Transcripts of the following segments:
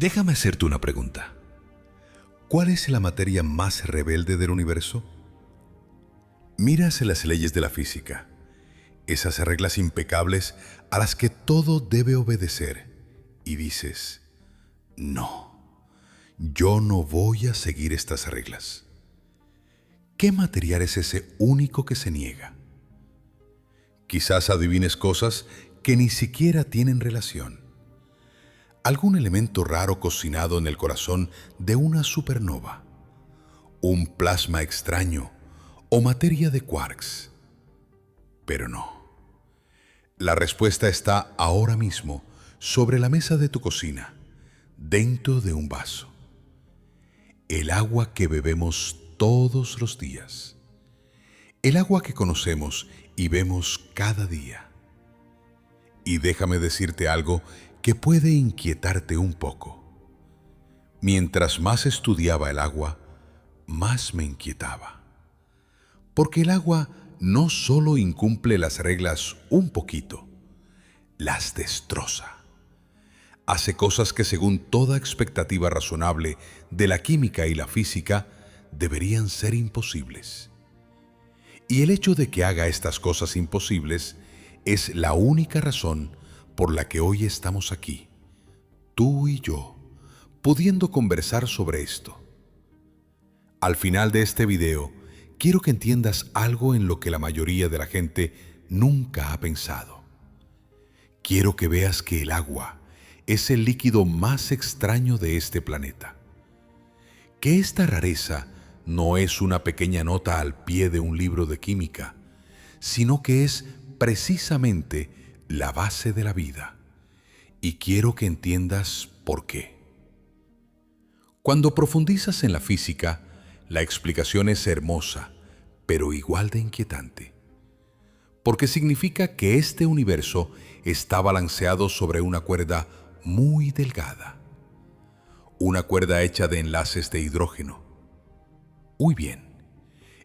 Déjame hacerte una pregunta. ¿Cuál es la materia más rebelde del universo? Miras en las leyes de la física, esas reglas impecables a las que todo debe obedecer, y dices, no, yo no voy a seguir estas reglas. ¿Qué material es ese único que se niega? Quizás adivines cosas que ni siquiera tienen relación. Algún elemento raro cocinado en el corazón de una supernova, un plasma extraño o materia de quarks. Pero no. La respuesta está ahora mismo sobre la mesa de tu cocina, dentro de un vaso. El agua que bebemos todos los días. El agua que conocemos y vemos cada día. Y déjame decirte algo que puede inquietarte un poco. Mientras más estudiaba el agua, más me inquietaba. Porque el agua no solo incumple las reglas un poquito, las destroza. Hace cosas que según toda expectativa razonable de la química y la física deberían ser imposibles. Y el hecho de que haga estas cosas imposibles es la única razón por la que hoy estamos aquí, tú y yo, pudiendo conversar sobre esto. Al final de este video, quiero que entiendas algo en lo que la mayoría de la gente nunca ha pensado. Quiero que veas que el agua es el líquido más extraño de este planeta. Que esta rareza no es una pequeña nota al pie de un libro de química, sino que es precisamente la base de la vida. Y quiero que entiendas por qué. Cuando profundizas en la física, la explicación es hermosa, pero igual de inquietante. Porque significa que este universo está balanceado sobre una cuerda muy delgada. Una cuerda hecha de enlaces de hidrógeno. Muy bien,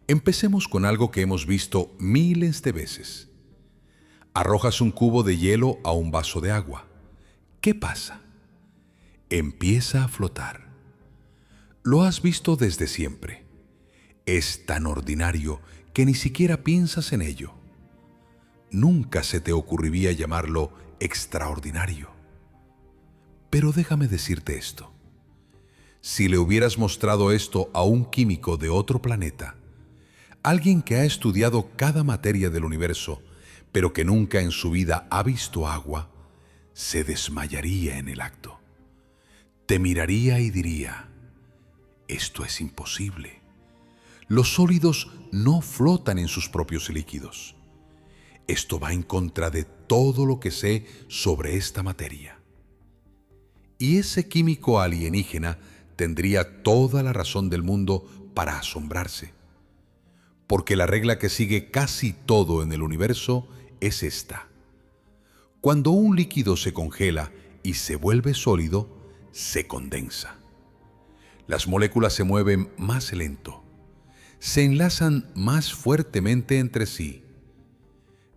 empecemos con algo que hemos visto miles de veces. Arrojas un cubo de hielo a un vaso de agua. ¿Qué pasa? Empieza a flotar. Lo has visto desde siempre. Es tan ordinario que ni siquiera piensas en ello. Nunca se te ocurriría llamarlo extraordinario. Pero déjame decirte esto. Si le hubieras mostrado esto a un químico de otro planeta, alguien que ha estudiado cada materia del universo, pero que nunca en su vida ha visto agua, se desmayaría en el acto. Te miraría y diría, esto es imposible. Los sólidos no flotan en sus propios líquidos. Esto va en contra de todo lo que sé sobre esta materia. Y ese químico alienígena tendría toda la razón del mundo para asombrarse. Porque la regla que sigue casi todo en el universo es esta. Cuando un líquido se congela y se vuelve sólido, se condensa. Las moléculas se mueven más lento. Se enlazan más fuertemente entre sí.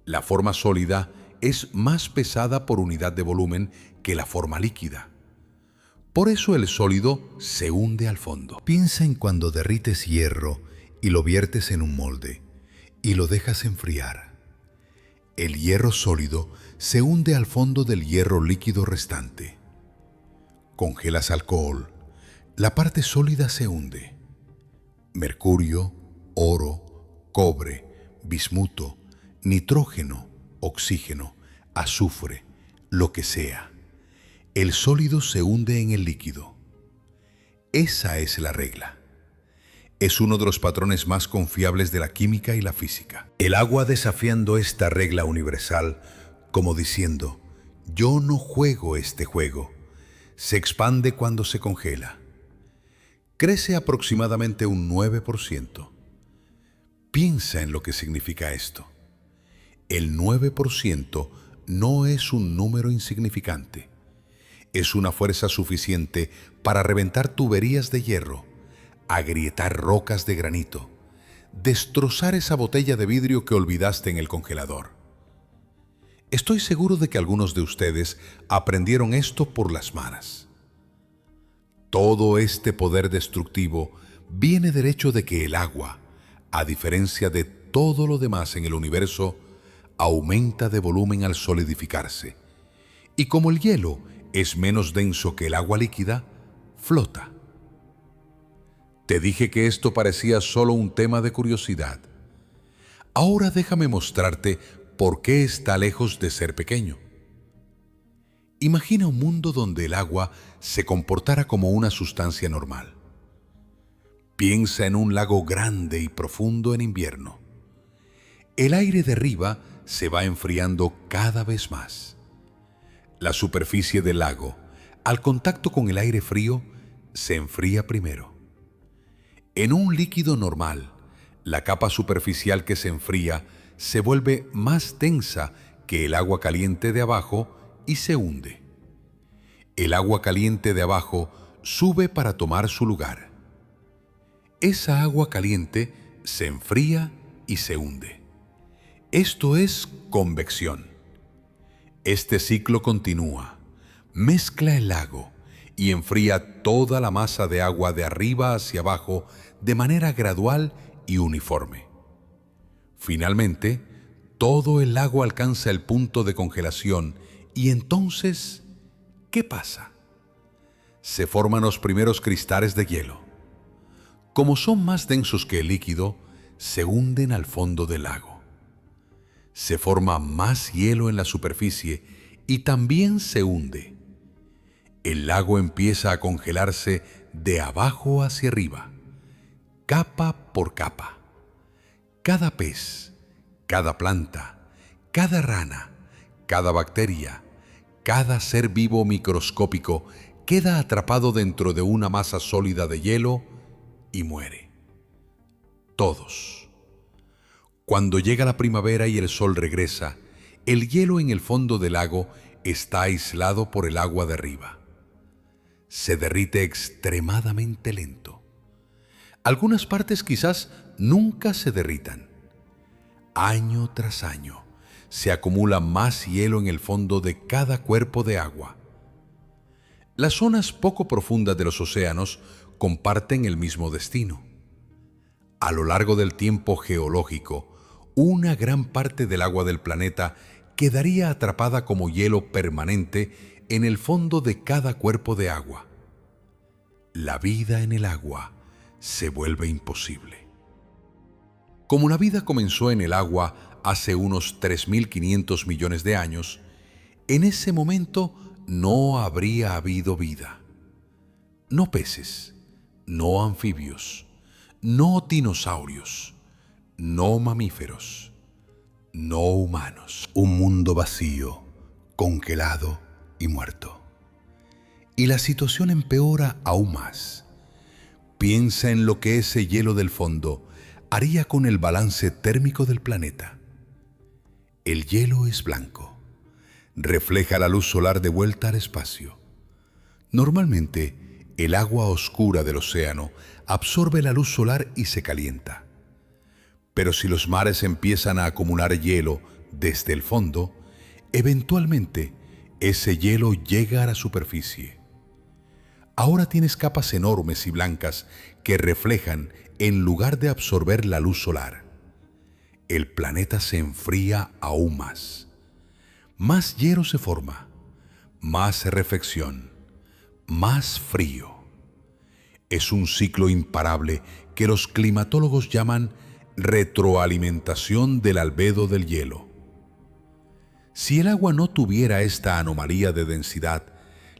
La forma sólida es más pesada por unidad de volumen que la forma líquida. Por eso el sólido se hunde al fondo. Piensa en cuando derrites hierro y lo viertes en un molde y lo dejas enfriar. El hierro sólido se hunde al fondo del hierro líquido restante. Congelas alcohol, la parte sólida se hunde. Mercurio, oro, cobre, bismuto, nitrógeno, oxígeno, azufre, lo que sea. El sólido se hunde en el líquido. Esa es la regla. Es uno de los patrones más confiables de la química y la física. El agua desafiando esta regla universal, como diciendo, yo no juego este juego, se expande cuando se congela. Crece aproximadamente un 9%. Piensa en lo que significa esto. El 9% no es un número insignificante. Es una fuerza suficiente para reventar tuberías de hierro, agrietar rocas de granito, destrozar esa botella de vidrio que olvidaste en el congelador. Estoy seguro de que algunos de ustedes aprendieron esto por las malas. Todo este poder destructivo viene del hecho de que el agua, a diferencia de todo lo demás en el universo, aumenta de volumen al solidificarse. Y como el hielo es menos denso que el agua líquida, flota. Te dije que esto parecía solo un tema de curiosidad. Ahora déjame mostrarte por qué está lejos de ser pequeño. Imagina un mundo donde el agua se comportara como una sustancia normal. Piensa en un lago grande y profundo en invierno. El aire de arriba se va enfriando cada vez más. La superficie del lago, al contacto con el aire frío, se enfría primero. En un líquido normal, la capa superficial que se enfría se vuelve más densa que el agua caliente de abajo y se hunde. El agua caliente de abajo sube para tomar su lugar. Esa agua caliente se enfría y se hunde. Esto es convección. Este ciclo continúa, mezcla el lago y enfría toda la masa de agua de arriba hacia abajo de manera gradual y uniforme. Finalmente, todo el lago alcanza el punto de congelación y entonces, ¿qué pasa? Se forman los primeros cristales de hielo. Como son más densos que el líquido, se hunden al fondo del lago. Se forma más hielo en la superficie y también se hunde. El lago empieza a congelarse de abajo hacia arriba, capa por capa. Cada pez, cada planta, cada rana, cada bacteria, cada ser vivo microscópico queda atrapado dentro de una masa sólida de hielo y muere. Todos. Cuando llega la primavera y el sol regresa, el hielo en el fondo del lago está aislado por el agua de arriba. Se derrite extremadamente lento. Algunas partes quizás nunca se derritan. Año tras año, se acumula más hielo en el fondo de cada cuerpo de agua. Las zonas poco profundas de los océanos comparten el mismo destino. A lo largo del tiempo geológico, una gran parte del agua del planeta quedaría atrapada como hielo permanente en el fondo de cada cuerpo de agua. La vida en el agua se vuelve imposible. Como la vida comenzó en el agua hace unos 3.500 millones de años, en ese momento no habría habido vida. No peces, no anfibios, no dinosaurios, no mamíferos, no humanos. Un mundo vacío, congelado y muerto. Y la situación empeora aún más. Piensa en lo que ese hielo del fondo haría con el balance térmico del planeta. El hielo es blanco. Refleja la luz solar de vuelta al espacio. Normalmente, el agua oscura del océano absorbe la luz solar y se calienta. Pero si los mares empiezan a acumular hielo desde el fondo, eventualmente ese hielo llega a la superficie. Ahora tienes capas enormes y blancas que reflejan en lugar de absorber la luz solar. El planeta se enfría aún más. Más hielo se forma, más reflexión, más frío. Es un ciclo imparable que los climatólogos llaman retroalimentación del albedo del hielo. Si el agua no tuviera esta anomalía de densidad,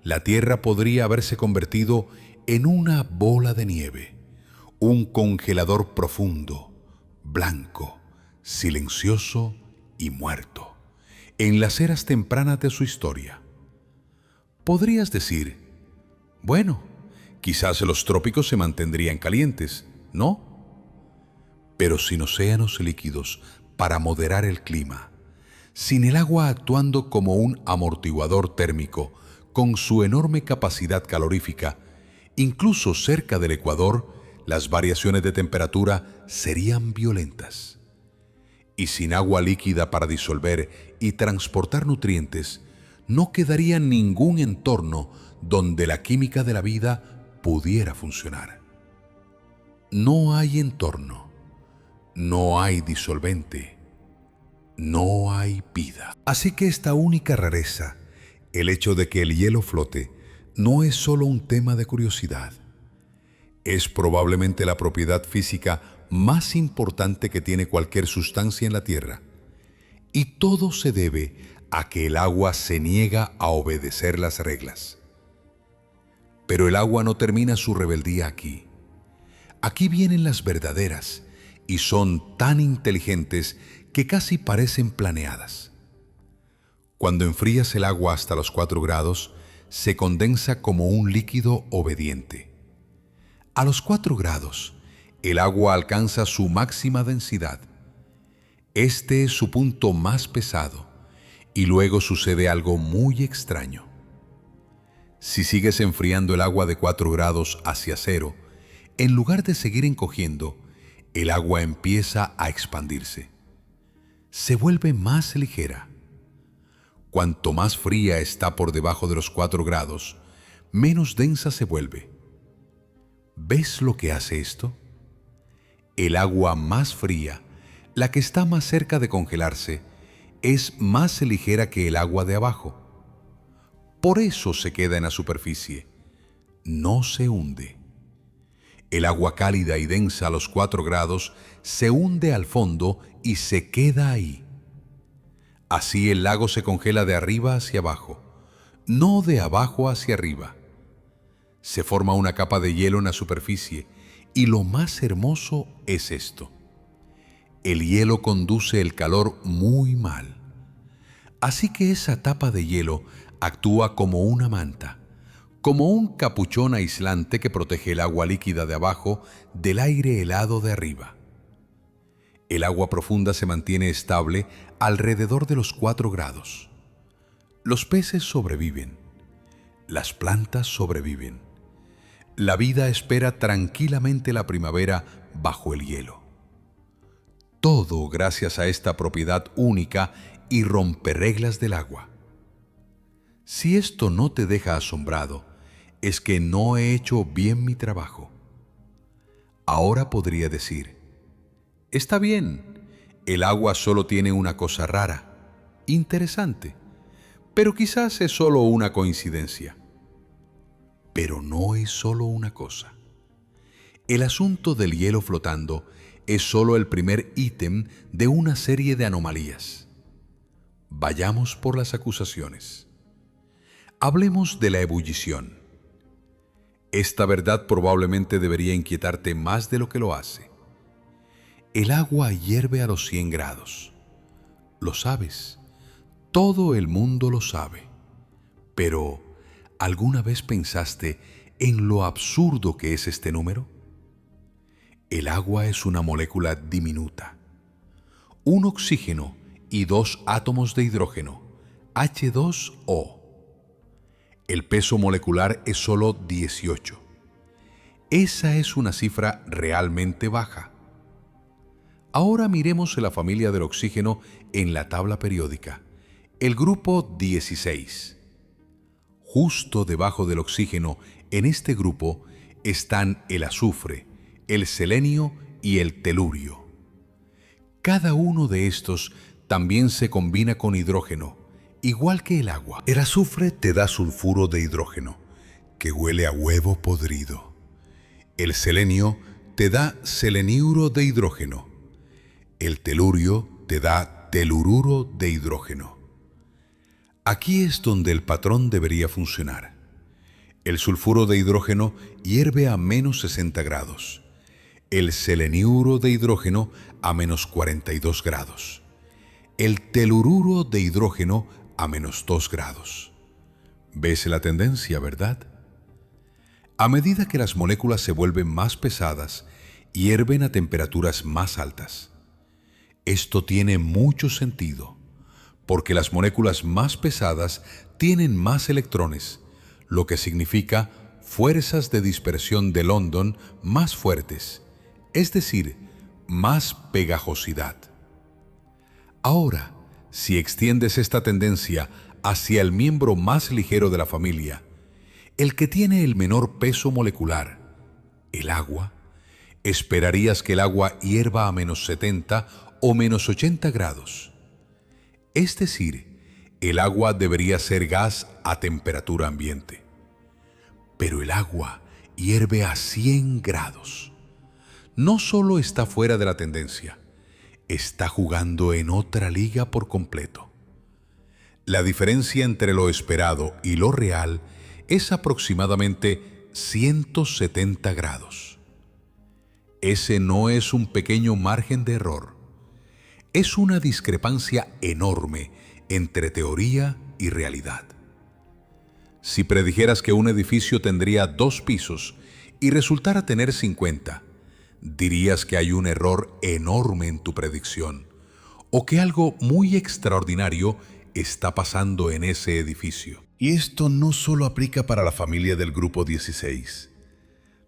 la Tierra podría haberse convertido en una bola de nieve, un congelador profundo, blanco, silencioso y muerto, en las eras tempranas de su historia. Podrías decir, bueno, quizás los trópicos se mantendrían calientes, ¿no? Pero sin océanos líquidos para moderar el clima, sin el agua actuando como un amortiguador térmico con su enorme capacidad calorífica, incluso cerca del Ecuador, las variaciones de temperatura serían violentas. Y sin agua líquida para disolver y transportar nutrientes, no quedaría ningún entorno donde la química de la vida pudiera funcionar. No hay entorno, no hay disolvente, no hay vida. Así que esta única rareza, el hecho de que el hielo flote, no es solo un tema de curiosidad. Es probablemente la propiedad física más importante que tiene cualquier sustancia en la Tierra. Y todo se debe a que el agua se niega a obedecer las reglas. Pero el agua no termina su rebeldía aquí. Aquí vienen las verdaderas, y son tan inteligentes que casi parecen planeadas. Cuando enfrías el agua hasta los 4 grados, se condensa como un líquido obediente. A los 4 grados, el agua alcanza su máxima densidad. Este es su punto más pesado, y luego sucede algo muy extraño. Si sigues enfriando el agua de 4 grados hacia 0, en lugar de seguir encogiendo, el agua empieza a expandirse. Se vuelve más ligera. Cuanto más fría está por debajo de los 4 grados, menos densa se vuelve. ¿Ves lo que hace esto? El agua más fría, la que está más cerca de congelarse, es más ligera que el agua de abajo. Por eso se queda en la superficie. No se hunde. El agua cálida y densa a los 4 grados se hunde al fondo y se queda ahí. Así el lago se congela de arriba hacia abajo, no de abajo hacia arriba. Se forma una capa de hielo en la superficie, y lo más hermoso es esto: el hielo conduce el calor muy mal. Así que esa tapa de hielo actúa como una manta, como un capuchón aislante que protege el agua líquida de abajo del aire helado de arriba. El agua profunda se mantiene estable alrededor de los 4 grados. Los peces sobreviven. Las plantas sobreviven. La vida espera tranquilamente la primavera bajo el hielo. Todo gracias a esta propiedad única y romperreglas del agua. Si esto no te deja asombrado, es que no he hecho bien mi trabajo. Ahora podría decir: está bien, el agua solo tiene una cosa rara, interesante, pero quizás es solo una coincidencia. Pero no es solo una cosa. El asunto del hielo flotando es solo el primer ítem de una serie de anomalías. Vayamos por las acusaciones. Hablemos de la ebullición. Esta verdad probablemente debería inquietarte más de lo que lo hace. El agua hierve a los 100 grados. Lo sabes. Todo el mundo lo sabe. Pero, ¿alguna vez pensaste en lo absurdo que es este número? El agua es una molécula diminuta. Un oxígeno y 2 átomos de hidrógeno, H2O. El peso molecular es solo 18. Esa es una cifra realmente baja. Ahora miremos la familia del oxígeno en la tabla periódica, el grupo 16. Justo debajo del oxígeno, en este grupo, están el azufre, el selenio y el telurio. Cada uno de estos también se combina con hidrógeno, igual que el agua. El azufre te da sulfuro de hidrógeno, que huele a huevo podrido. El selenio te da seleniuro de hidrógeno. El telurio te da telururo de hidrógeno. Aquí es donde el patrón debería funcionar. El sulfuro de hidrógeno hierve a menos 60 grados. El seleniuro de hidrógeno a menos 42 grados. El telururo de hidrógeno a menos 2 grados. ¿Ves la tendencia, verdad? A medida que las moléculas se vuelven más pesadas, hierven a temperaturas más altas. Esto tiene mucho sentido, porque las moléculas más pesadas tienen más electrones, lo que significa fuerzas de dispersión de London más fuertes, es decir, más pegajosidad. Ahora, si extiendes esta tendencia hacia el miembro más ligero de la familia, el que tiene el menor peso molecular, el agua, esperarías que el agua hierva a -70 o -80 grados. Es decir, el agua debería ser gas a temperatura ambiente. Pero el agua hierve a 100 grados. No solo está fuera de la tendencia, está jugando en otra liga por completo. La diferencia entre lo esperado y lo real es aproximadamente 170 grados. Ese no es un pequeño margen de error. Es una discrepancia enorme entre teoría y realidad. Si predijeras que un edificio tendría 2 pisos y resultara tener 50, dirías que hay un error enorme en tu predicción o que algo muy extraordinario está pasando en ese edificio. Y esto no solo aplica para la familia del grupo 16.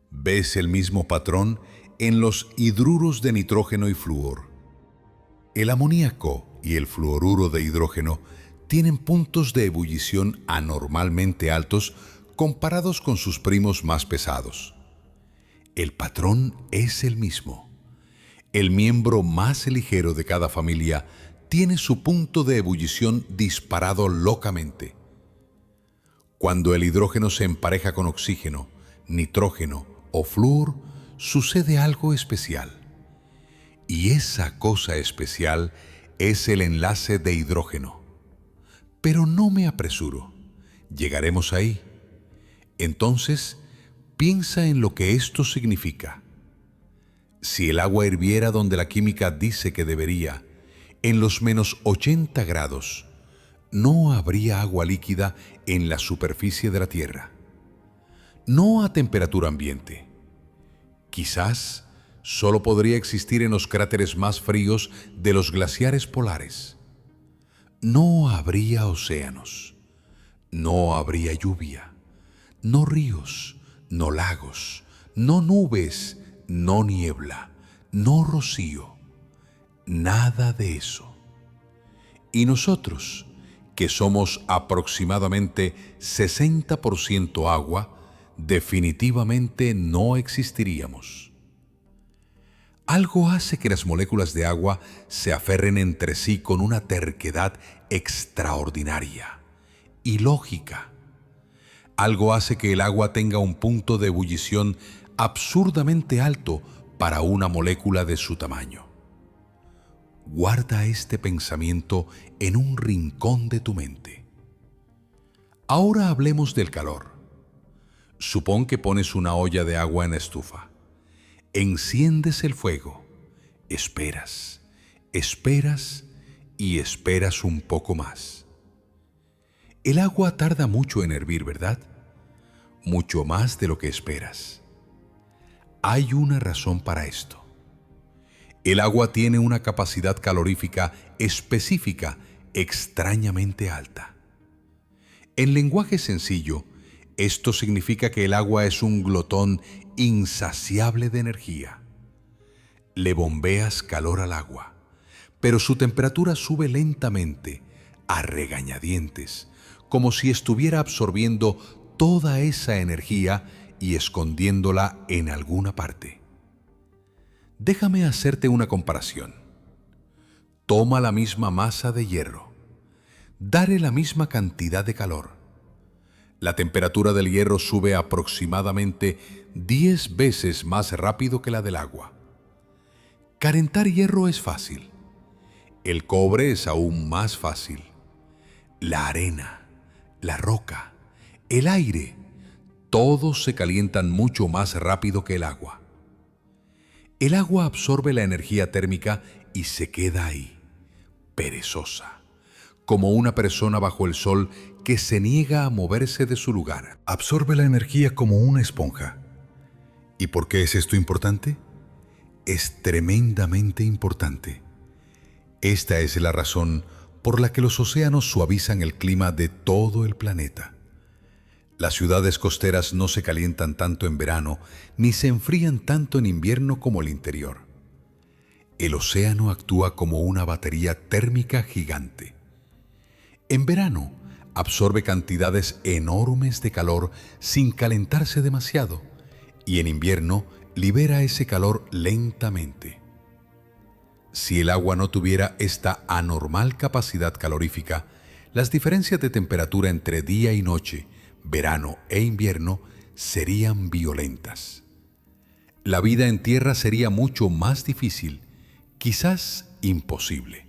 ¿Ves el mismo patrón en los hidruros de nitrógeno y flúor? El amoníaco y el fluoruro de hidrógeno tienen puntos de ebullición anormalmente altos comparados con sus primos más pesados. El patrón es el mismo. El miembro más ligero de cada familia tiene su punto de ebullición disparado locamente. Cuando el hidrógeno se empareja con oxígeno, nitrógeno o flúor, sucede algo especial. Y esa cosa especial es el enlace de hidrógeno. Pero no me apresuro. Llegaremos ahí. Entonces, piensa en lo que esto significa. Si el agua hirviera donde la química dice que debería, en los -80 grados, no habría agua líquida en la superficie de la Tierra. No a temperatura ambiente. Quizás solo podría existir en los cráteres más fríos de los glaciares polares. No habría océanos, no habría lluvia, no ríos, no lagos, no nubes, no niebla, no rocío, nada de eso. Y nosotros, que somos aproximadamente 60% agua, definitivamente no existiríamos. Algo hace que las moléculas de agua se aferren entre sí con una terquedad extraordinaria y lógica. Algo hace que el agua tenga un punto de ebullición absurdamente alto para una molécula de su tamaño. Guarda este pensamiento en un rincón de tu mente. Ahora hablemos del calor. Supón que pones una olla de agua en la estufa. Enciendes el fuego, esperas, esperas y esperas un poco más. El agua tarda mucho en hervir, ¿verdad? Mucho más de lo que esperas. Hay una razón para esto. El agua tiene una capacidad calorífica específica extrañamente alta. En lenguaje sencillo, esto significa que el agua es un glotón insaciable de energía. Le bombeas calor al agua, pero su temperatura sube lentamente, a regañadientes, como si estuviera absorbiendo toda esa energía y escondiéndola en alguna parte. Déjame hacerte una comparación. Toma la misma masa de hierro. Dale la misma cantidad de calor. La temperatura del hierro sube aproximadamente 10 veces más rápido que la del agua. Calentar hierro es fácil. El cobre es aún más fácil. La arena, la roca, el aire, todos se calientan mucho más rápido que el agua. El agua absorbe la energía térmica y se queda ahí, perezosa, como una persona bajo el sol que se niega a moverse de su lugar. Absorbe la energía como una esponja. ¿Y por qué es esto importante? Es tremendamente importante. Esta es la razón por la que los océanos suavizan el clima de todo el planeta. Las ciudades costeras no se calientan tanto en verano ni se enfrían tanto en invierno como el interior. El océano actúa como una batería térmica gigante. En verano absorbe cantidades enormes de calor sin calentarse demasiado, y en invierno libera ese calor lentamente. Si el agua no tuviera esta anormal capacidad calorífica, las diferencias de temperatura entre día y noche, verano e invierno serían violentas. La vida en tierra sería mucho más difícil, quizás imposible.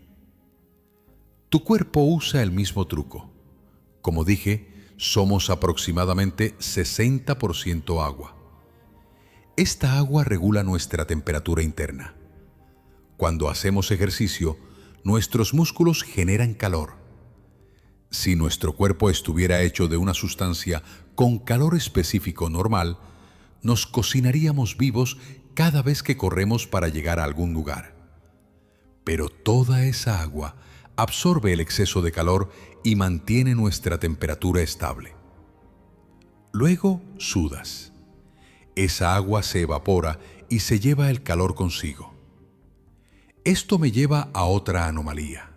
Tu cuerpo usa el mismo truco. Como dije, somos aproximadamente 60% agua. Esta agua regula nuestra temperatura interna. Cuando hacemos ejercicio, nuestros músculos generan calor. Si nuestro cuerpo estuviera hecho de una sustancia con calor específico normal, nos cocinaríamos vivos cada vez que corremos para llegar a algún lugar. Pero toda esa agua absorbe el exceso de calor y mantiene nuestra temperatura estable. Luego sudas. Esa agua se evapora y se lleva el calor consigo. Esto me lleva a otra anomalía.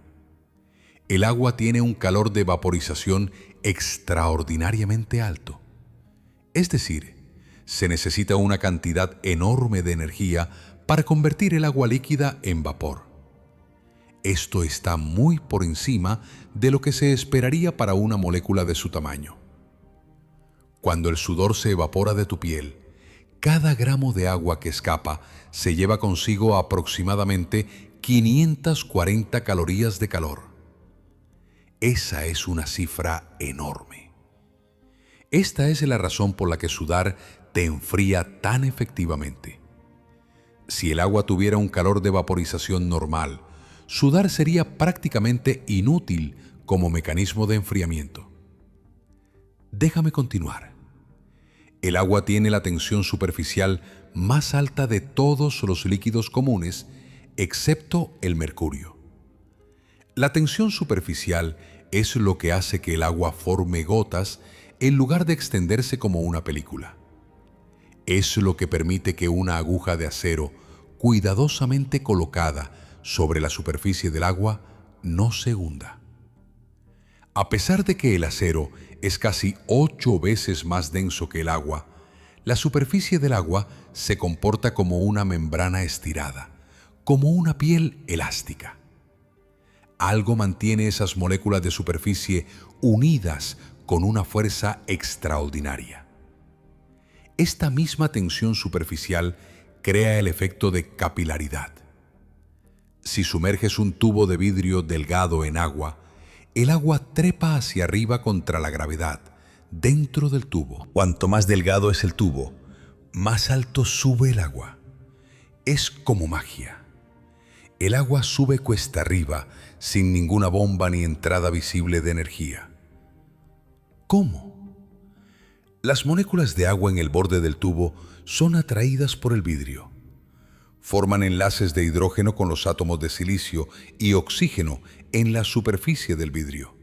El agua tiene un calor de vaporización extraordinariamente alto. Es decir, se necesita una cantidad enorme de energía para convertir el agua líquida en vapor. Esto está muy por encima de lo que se esperaría para una molécula de su tamaño. Cuando el sudor se evapora de tu piel, cada gramo de agua que escapa se lleva consigo aproximadamente 540 calorías de calor. Esa es una cifra enorme. Esta es la razón por la que sudar te enfría tan efectivamente. Si el agua tuviera un calor de vaporización normal, sudar sería prácticamente inútil como mecanismo de enfriamiento. Déjame continuar. El agua tiene la tensión superficial más alta de todos los líquidos comunes, excepto el mercurio. La tensión superficial es lo que hace que el agua forme gotas en lugar de extenderse como una película. Es lo que permite que una aguja de acero, cuidadosamente colocada sobre la superficie del agua, no se hunda. A pesar de que el acero es casi 8 veces más denso que el agua, la superficie del agua se comporta como una membrana estirada, como una piel elástica. Algo mantiene esas moléculas de superficie unidas con una fuerza extraordinaria. Esta misma tensión superficial crea el efecto de capilaridad. Si sumerges un tubo de vidrio delgado en agua, el agua trepa hacia arriba contra la gravedad, dentro del tubo. Cuanto más delgado es el tubo, más alto sube el agua. Es como magia. El agua sube cuesta arriba sin ninguna bomba ni entrada visible de energía. ¿Cómo? Las moléculas de agua en el borde del tubo son atraídas por el vidrio. Forman enlaces de hidrógeno con los átomos de silicio y oxígeno en la superficie del vidrio.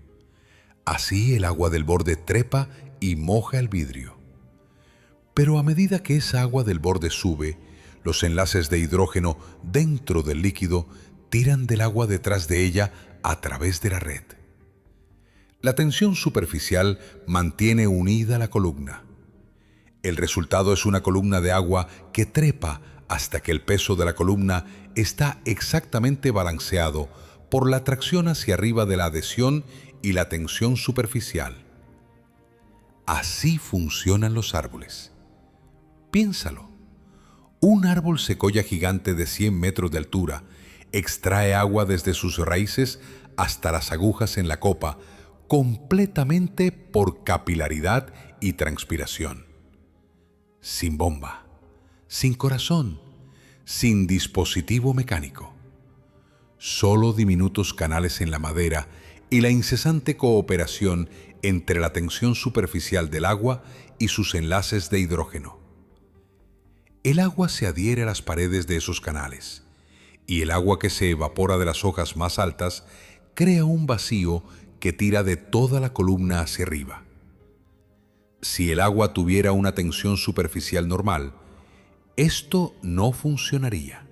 Así el agua del borde trepa y moja el vidrio. Pero a medida que esa agua del borde sube, los enlaces de hidrógeno dentro del líquido tiran del agua detrás de ella a través de la red. La tensión superficial mantiene unida la columna. El resultado es una columna de agua que trepa hasta que el peso de la columna está exactamente balanceado por la tracción hacia arriba de la adhesión y la tensión superficial. Así funcionan los árboles. Piénsalo. Un árbol secoya gigante de 100 metros de altura extrae agua desde sus raíces hasta las agujas en la copa, completamente por capilaridad y transpiración. Sin bomba, sin corazón, sin dispositivo mecánico. Solo diminutos canales en la madera y la incesante cooperación entre la tensión superficial del agua y sus enlaces de hidrógeno. El agua se adhiere a las paredes de esos canales, y el agua que se evapora de las hojas más altas crea un vacío que tira de toda la columna hacia arriba. Si el agua tuviera una tensión superficial normal, esto no funcionaría.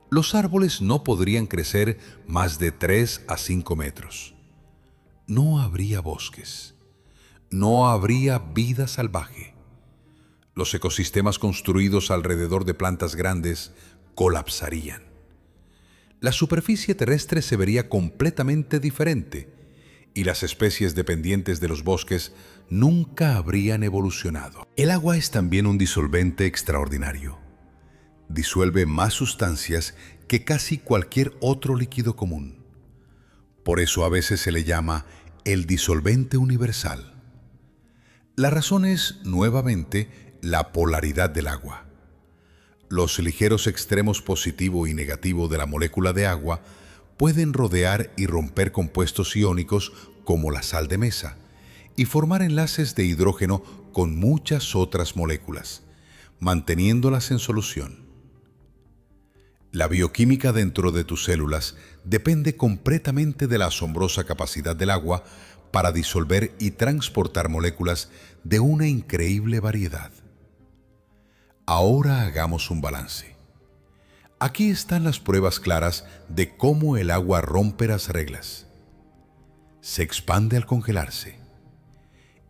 Los árboles no podrían crecer más de 3 a 5 metros. no habría bosques, no habría vida salvaje. Los ecosistemas construidos alrededor de plantas grandes colapsarían. La superficie terrestre se vería completamente diferente y las especies dependientes de los bosques nunca habrían evolucionado. El agua es también un disolvente extraordinario. Disuelve más sustancias que casi cualquier otro líquido común. Por eso a veces se le llama el disolvente universal. La razón es, nuevamente, la polaridad del agua. Los ligeros extremos positivo y negativo de la molécula de agua pueden rodear y romper compuestos iónicos como la sal de mesa y formar enlaces de hidrógeno con muchas otras moléculas, manteniéndolas en solución. La bioquímica dentro de tus células depende completamente de la asombrosa capacidad del agua para disolver y transportar moléculas de una increíble variedad. Ahora hagamos un balance. Aquí están las pruebas claras de cómo el agua rompe las reglas. Se expande al congelarse.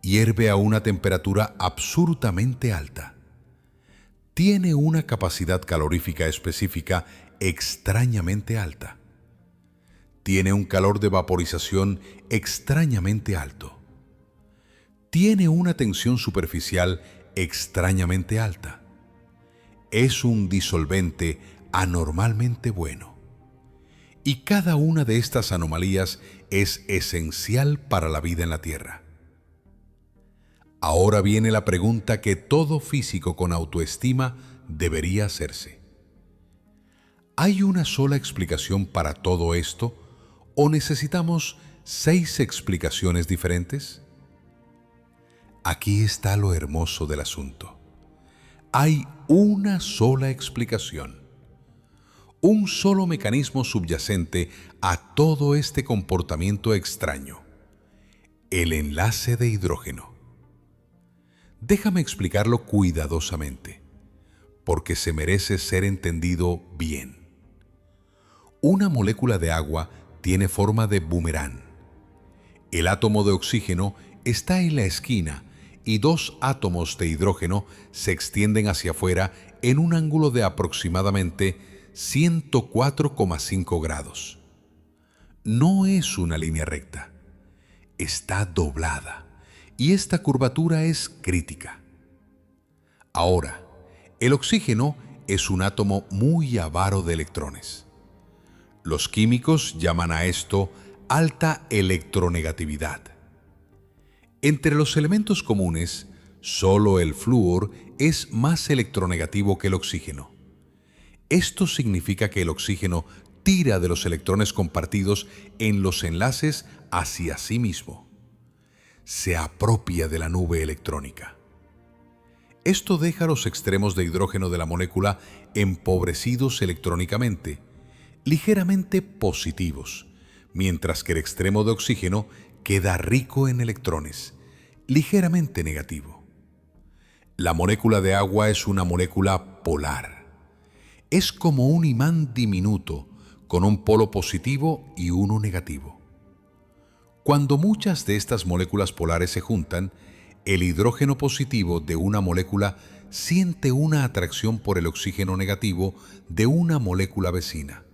Hierve a una temperatura absurdamente alta. Tiene una capacidad calorífica específica extrañamente alta. Tiene un calor de vaporización extrañamente alto. Tiene una tensión superficial extrañamente alta. Es un disolvente anormalmente bueno. Y cada una de estas anomalías es esencial para la vida en la Tierra. Ahora viene la pregunta que todo físico con autoestima debería hacerse. ¿Hay una sola explicación para todo esto o necesitamos 6 explicaciones diferentes? Aquí está lo hermoso del asunto. Hay una sola explicación, un solo mecanismo subyacente a todo este comportamiento extraño: el enlace de hidrógeno. Déjame explicarlo cuidadosamente, porque se merece ser entendido bien. Una molécula de agua tiene forma de boomerang. El átomo de oxígeno está en la esquina y 2 átomos de hidrógeno se extienden hacia afuera en un ángulo de aproximadamente 104,5 grados. No es una línea recta, está doblada y esta curvatura es crítica. Ahora, el oxígeno es un átomo muy avaro de electrones. Los químicos llaman a esto alta electronegatividad. Entre los elementos comunes, solo el flúor es más electronegativo que el oxígeno. Esto significa que el oxígeno tira de los electrones compartidos en los enlaces hacia sí mismo. Se apropia de la nube electrónica. Esto deja los extremos de hidrógeno de la molécula empobrecidos electrónicamente, ligeramente positivos, mientras que el extremo de oxígeno queda rico en electrones, ligeramente negativo. La molécula de agua es una molécula polar. Es como un imán diminuto, con un polo positivo y uno negativo. Cuando muchas de estas moléculas polares se juntan, el hidrógeno positivo de una molécula siente una atracción por el oxígeno negativo de una molécula vecina.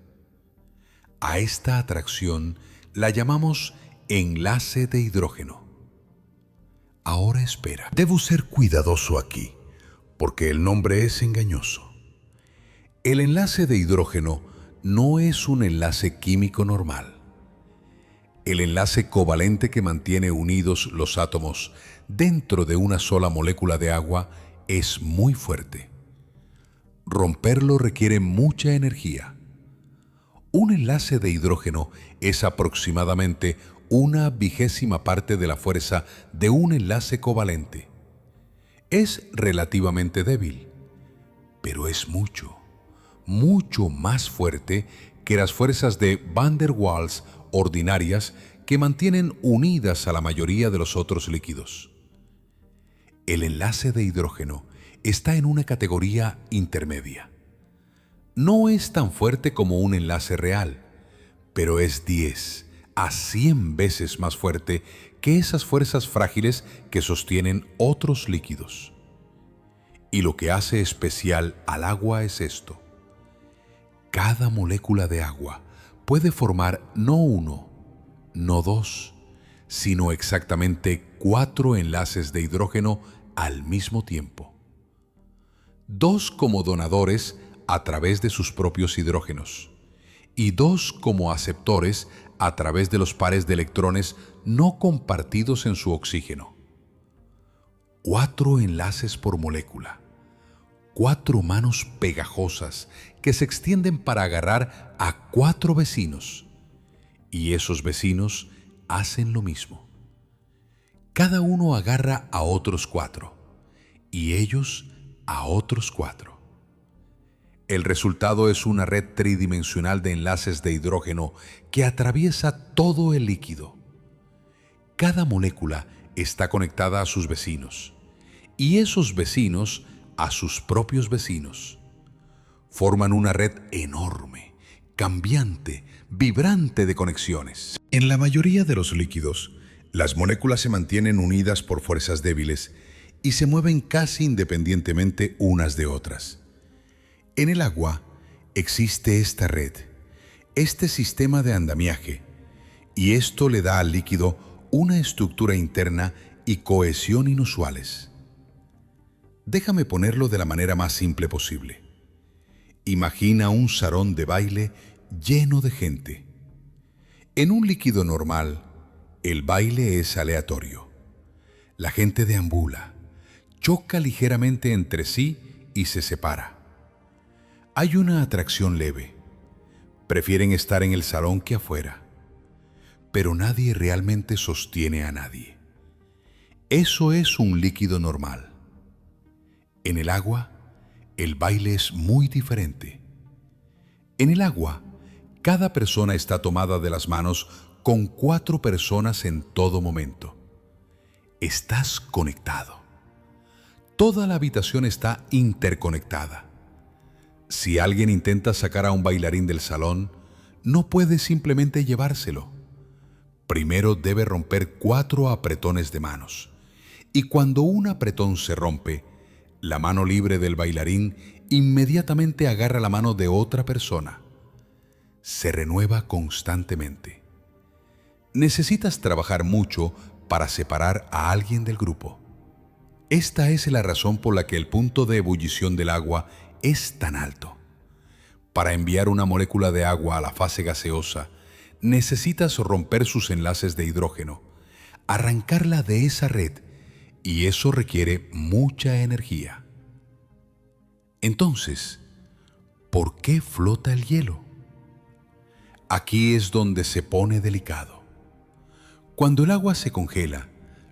A esta atracción la llamamos enlace de hidrógeno. Ahora espera. Debo ser cuidadoso aquí, porque el nombre es engañoso. El enlace de hidrógeno no es un enlace químico normal. El enlace covalente que mantiene unidos los átomos dentro de una sola molécula de agua es muy fuerte. Romperlo requiere mucha energía. Un enlace de hidrógeno es aproximadamente 1/20 parte de la fuerza de un enlace covalente. Es relativamente débil, pero es mucho, mucho más fuerte que las fuerzas de Van der Waals ordinarias que mantienen unidas a la mayoría de los otros líquidos. El enlace de hidrógeno está en una categoría intermedia. No es tan fuerte como un enlace real, pero es 10 a 100 veces más fuerte que esas fuerzas frágiles que sostienen otros líquidos. Y lo que hace especial al agua es esto: cada molécula de agua puede formar no uno, no dos, sino exactamente 4 enlaces de hidrógeno al mismo tiempo. 2 como donadores a través de sus propios hidrógenos y 2 como aceptores a través de los pares de electrones no compartidos en su oxígeno. 4 enlaces por molécula. 4 manos pegajosas que se extienden para agarrar a 4 vecinos. Y esos vecinos hacen lo mismo. Cada uno agarra a otros 4 y ellos a otros 4. El resultado es una red tridimensional de enlaces de hidrógeno que atraviesa todo el líquido. Cada molécula está conectada a sus vecinos y esos vecinos a sus propios vecinos. Forman una red enorme, cambiante, vibrante de conexiones. En la mayoría de los líquidos, las moléculas se mantienen unidas por fuerzas débiles y se mueven casi independientemente unas de otras. En el agua existe esta red, este sistema de andamiaje, y esto le da al líquido una estructura interna y cohesión inusuales. Déjame ponerlo de la manera más simple posible. Imagina un salón de baile lleno de gente. En un líquido normal, el baile es aleatorio. La gente deambula, choca ligeramente entre sí y se separa. Hay una atracción leve. Prefieren estar en el salón que afuera. Pero nadie realmente sostiene a nadie. Eso es un líquido normal. En el agua, el baile es muy diferente. En el agua, cada persona está tomada de las manos con 4 personas en todo momento. Estás conectado. Toda la habitación está interconectada. Si alguien intenta sacar a un bailarín del salón, no puede simplemente llevárselo. Primero debe romper 4 apretones de manos. Y cuando un apretón se rompe, la mano libre del bailarín inmediatamente agarra la mano de otra persona. Se renueva constantemente. Necesitas trabajar mucho para separar a alguien del grupo. Esta es la razón por la que el punto de ebullición del agua es tan alto. Para enviar una molécula de agua a la fase gaseosa, necesitas romper sus enlaces de hidrógeno, arrancarla de esa red, y eso requiere mucha energía. Entonces, ¿por qué flota el hielo? Aquí es donde se pone delicado. Cuando el agua se congela,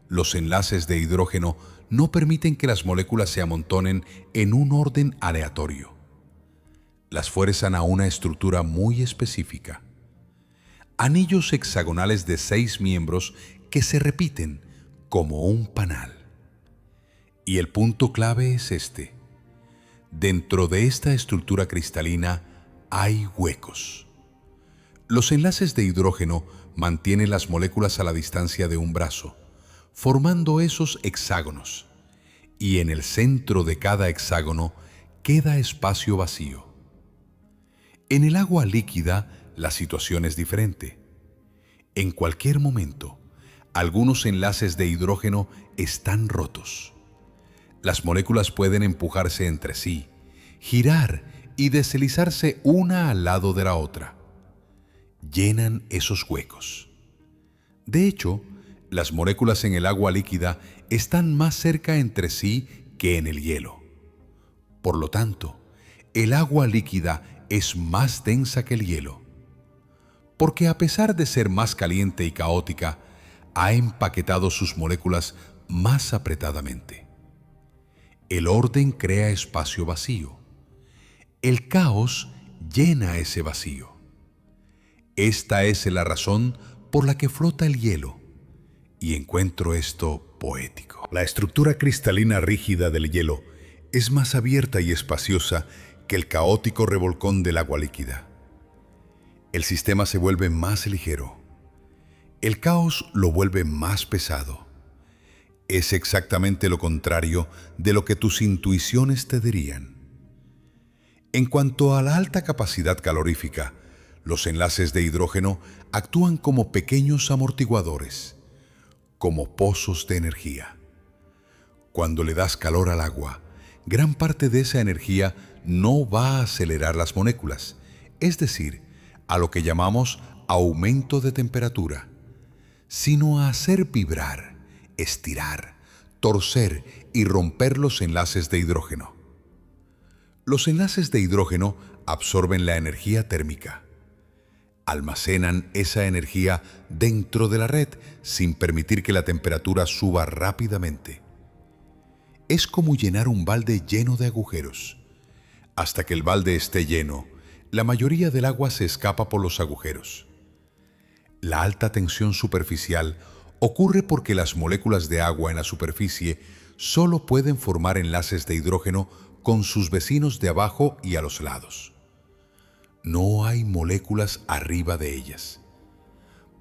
los enlaces de hidrógeno no permiten que las moléculas se amontonen en un orden aleatorio. Las fuerzan a una estructura muy específica. Anillos hexagonales de 6 miembros que se repiten como un panal. Y el punto clave es este. Dentro de esta estructura cristalina hay huecos. Los enlaces de hidrógeno mantienen las moléculas a la distancia de un brazo, formando esos hexágonos, y en el centro de cada hexágono queda espacio vacío. En el agua líquida la situación es diferente. En cualquier momento, algunos enlaces de hidrógeno están rotos. Las moléculas pueden empujarse entre sí, girar y deslizarse una al lado de la otra. Llenan esos huecos. De hecho, las moléculas en el agua líquida están más cerca entre sí que en el hielo. Por lo tanto, el agua líquida es más densa que el hielo, porque a pesar de ser más caliente y caótica, ha empaquetado sus moléculas más apretadamente. El orden crea espacio vacío. El caos llena ese vacío. Esta es la razón por la que flota el hielo, y encuentro esto poético. La estructura cristalina rígida del hielo es más abierta y espaciosa que el caótico revolcón del agua líquida. El sistema se vuelve más ligero. El caos lo vuelve más pesado. Es exactamente lo contrario de lo que tus intuiciones te dirían. En cuanto a la alta capacidad calorífica, los enlaces de hidrógeno actúan como pequeños amortiguadores, como pozos de energía. Cuando le das calor al agua, gran parte de esa energía no va a acelerar las moléculas, es decir, a lo que llamamos aumento de temperatura, sino a hacer vibrar, estirar, torcer y romper los enlaces de hidrógeno. Los enlaces de hidrógeno absorben la energía térmica. Almacenan esa energía dentro de la red sin permitir que la temperatura suba rápidamente. Es como llenar un balde lleno de agujeros. Hasta que el balde esté lleno, la mayoría del agua se escapa por los agujeros. La alta tensión superficial ocurre porque las moléculas de agua en la superficie solo pueden formar enlaces de hidrógeno con sus vecinos de abajo y a los lados. No hay moléculas arriba de ellas.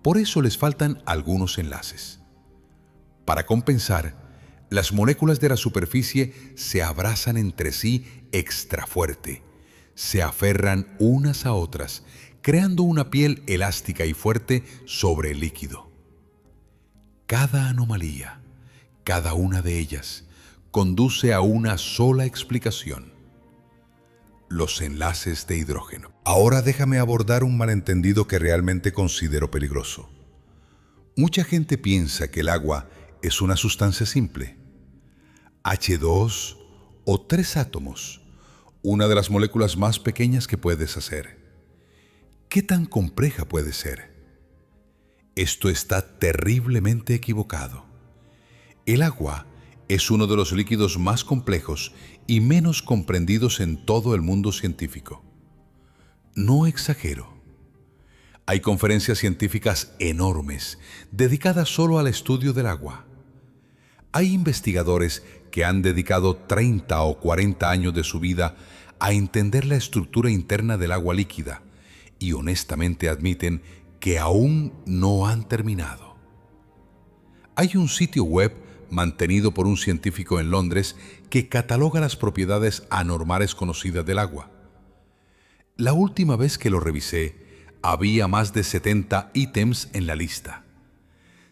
Por eso les faltan algunos enlaces. Para compensar, las moléculas de la superficie se abrazan entre sí extra fuerte, se aferran unas a otras, creando una piel elástica y fuerte sobre el líquido. Cada anomalía, cada una de ellas, conduce a una sola explicación: los enlaces de hidrógeno. Ahora déjame abordar un malentendido que realmente considero peligroso. Mucha gente piensa que el agua es una sustancia simple. H2 o 3 átomos, una de las moléculas más pequeñas que puedes hacer. ¿Qué tan compleja puede ser? Esto está terriblemente equivocado. El agua es uno de los líquidos más complejos y menos comprendidos en todo el mundo científico. No exagero. Hay conferencias científicas enormes dedicadas solo al estudio del agua. Hay investigadores que han dedicado 30 o 40 años de su vida a entender la estructura interna del agua líquida y honestamente admiten que aún no han terminado. Hay un sitio web mantenido por un científico en Londres que cataloga las propiedades anormales conocidas del agua. La última vez que lo revisé, había más de 70 ítems en la lista.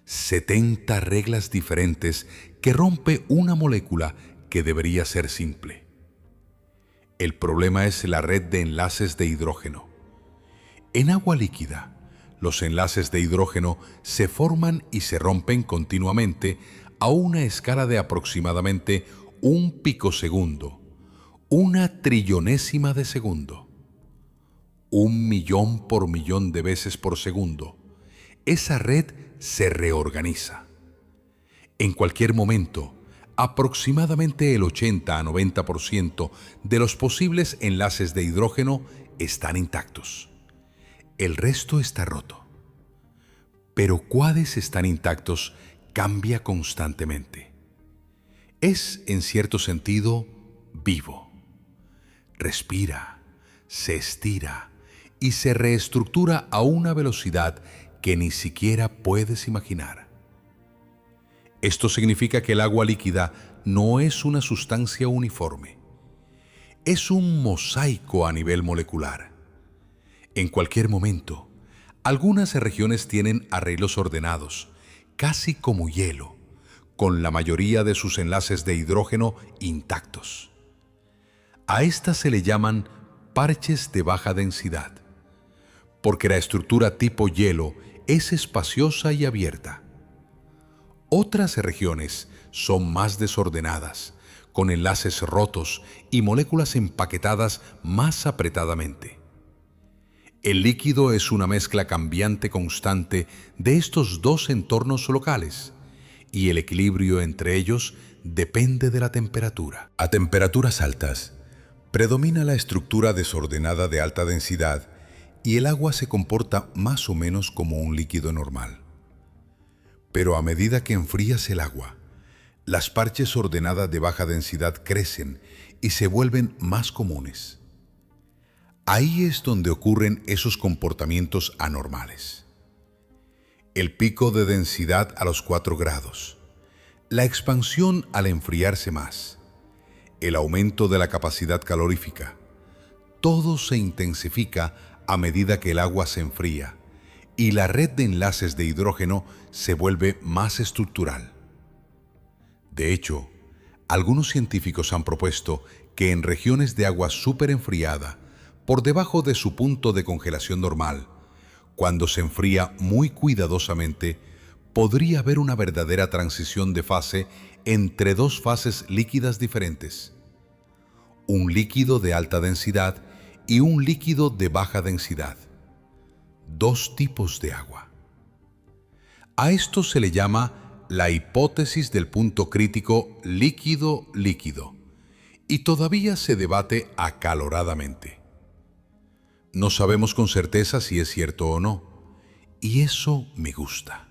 70 reglas diferentes que rompe una molécula que debería ser simple. El problema es la red de enlaces de hidrógeno. En agua líquida, los enlaces de hidrógeno se forman y se rompen continuamente a una escala de aproximadamente 1 picosegundo, 1 trillonésima de segundo, 1.000.000 por millón de veces por segundo. Esa red se reorganiza. En cualquier momento, aproximadamente el 80 a 90% de los posibles enlaces de hidrógeno están intactos. El resto está roto. Pero cuáles están intactos cambia constantemente. Es, en cierto sentido, vivo. Respira, se estira y se reestructura a una velocidad que ni siquiera puedes imaginar. Esto significa que el agua líquida no es una sustancia uniforme. Es un mosaico a nivel molecular. En cualquier momento, algunas regiones tienen arreglos ordenados, casi como hielo, con la mayoría de sus enlaces de hidrógeno intactos. A estas se le llaman parches de baja densidad, porque la estructura tipo hielo es espaciosa y abierta. Otras regiones son más desordenadas, con enlaces rotos y moléculas empaquetadas más apretadamente. El líquido es una mezcla cambiante constante de estos dos entornos locales, y el equilibrio entre ellos depende de la temperatura. A temperaturas altas, predomina la estructura desordenada de alta densidad y el agua se comporta más o menos como un líquido normal. Pero a medida que enfrías el agua, las parches ordenadas de baja densidad crecen y se vuelven más comunes. Ahí es donde ocurren esos comportamientos anormales. El pico de densidad a los 4 grados. La expansión al enfriarse más. El aumento de la capacidad calorífica. Todo se intensifica a medida que el agua se enfría y la red de enlaces de hidrógeno se vuelve más estructural. De hecho, algunos científicos han propuesto que en regiones de agua súper enfriada, por debajo de su punto de congelación normal, cuando se enfría muy cuidadosamente, podría haber una verdadera transición de fase entre dos fases líquidas diferentes. Un líquido de alta densidad y un líquido de baja densidad. Dos tipos de agua. A esto se le llama la hipótesis del punto crítico líquido-líquido, y todavía se debate acaloradamente. No sabemos con certeza si es cierto o no, y eso me gusta.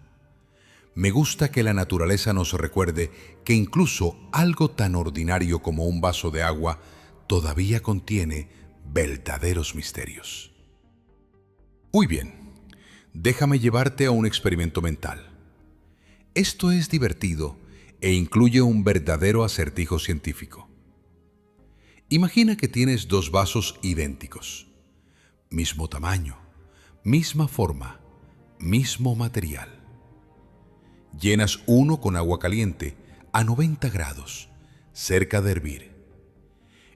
Me gusta que la naturaleza nos recuerde que incluso algo tan ordinario como un vaso de agua todavía contiene verdaderos misterios. Muy bien, déjame llevarte a un experimento mental. Esto es divertido e incluye un verdadero acertijo científico. Imagina que tienes dos vasos idénticos, mismo tamaño, misma forma, mismo material. Llenas uno con agua caliente a 90 grados, cerca de hervir.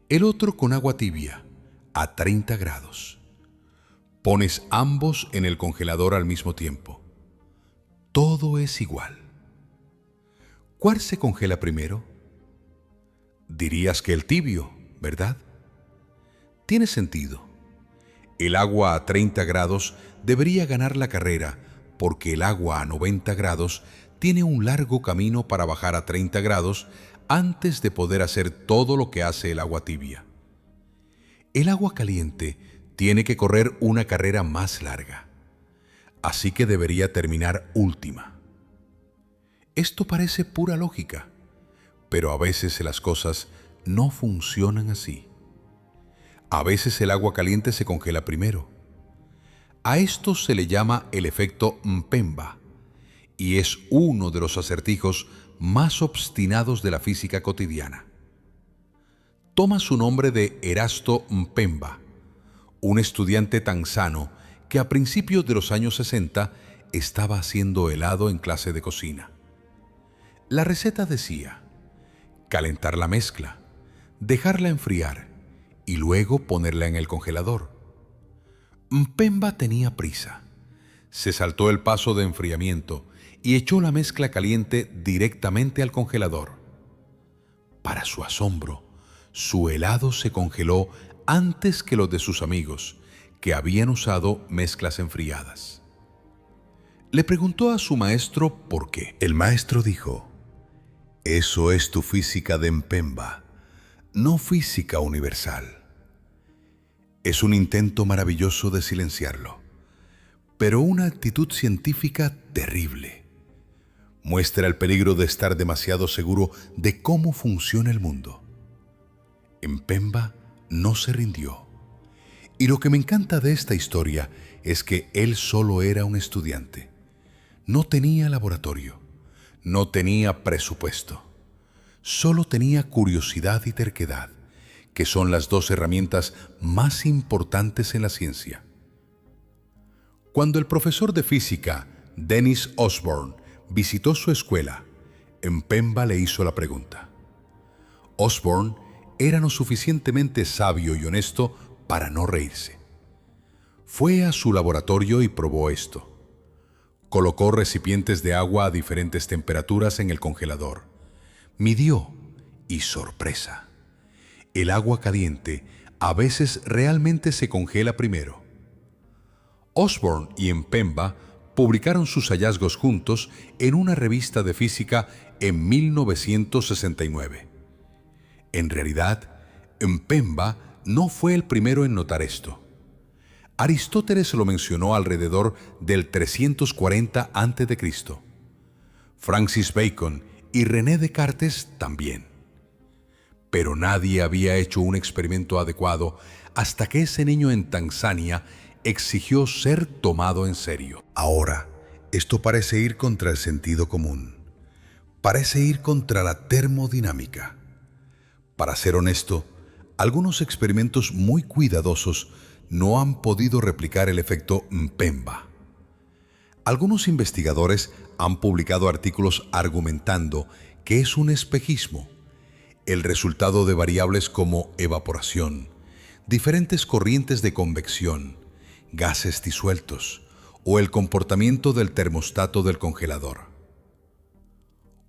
El otro con agua tibia, a 30 grados. Pones ambos en el congelador al mismo tiempo. Todo es igual. ¿Cuál se congela primero? Dirías que el tibio, ¿verdad? Tiene sentido. El agua a 30 grados debería ganar la carrera porque el agua a 90 grados tiene un largo camino para bajar a 30 grados antes de poder hacer todo lo que hace el agua tibia. El agua caliente tiene que correr una carrera más larga, así que debería terminar última. Esto parece pura lógica, pero a veces las cosas no funcionan así. A veces el agua caliente se congela primero. A esto se le llama el efecto Mpemba, y es uno de los acertijos más obstinados de la física cotidiana. Toma su nombre de Erasto Mpemba, un estudiante tanzano que a principios de los años 60 estaba haciendo helado en clase de cocina. La receta decía: calentar la mezcla, dejarla enfriar y luego ponerla en el congelador. Mpemba tenía prisa. Se saltó el paso de enfriamiento y echó la mezcla caliente directamente al congelador. Para su asombro, su helado se congeló antes que los de sus amigos, que habían usado mezclas enfriadas. Le preguntó a su maestro por qué. El maestro dijo: eso es tu física de Mpemba, no física universal. Es un intento maravilloso de silenciarlo, pero una actitud científica terrible. Muestra el peligro de estar demasiado seguro de cómo funciona el mundo. Mpemba no se rindió. Y lo que me encanta de esta historia es que él solo era un estudiante. No tenía laboratorio, no tenía presupuesto. Solo tenía curiosidad y terquedad, que son las dos herramientas más importantes en la ciencia. Cuando el profesor de física, Dennis Osborne, visitó su escuela, Mpemba le hizo la pregunta. Osborne era lo suficientemente sabio y honesto para no reírse. Fue a su laboratorio y probó esto. Colocó recipientes de agua a diferentes temperaturas en el congelador. Midió y, sorpresa, el agua caliente a veces realmente se congela primero. Osborne y Mpemba publicaron sus hallazgos juntos en una revista de física en 1969. En realidad, Mpemba no fue el primero en notar esto. Aristóteles lo mencionó alrededor del 340 a.C. Francis Bacon y René Descartes también. Pero nadie había hecho un experimento adecuado hasta que ese niño en Tanzania exigió ser tomado en serio. Ahora Esto parece ir contra el sentido común. Parece ir contra la termodinámica. Para ser honesto, algunos experimentos muy cuidadosos no han podido replicar el efecto Mpemba. Algunos investigadores han publicado artículos argumentando que es un espejismo, el resultado de variables como evaporación, diferentes corrientes de convección, gases disueltos o el comportamiento del termostato del congelador.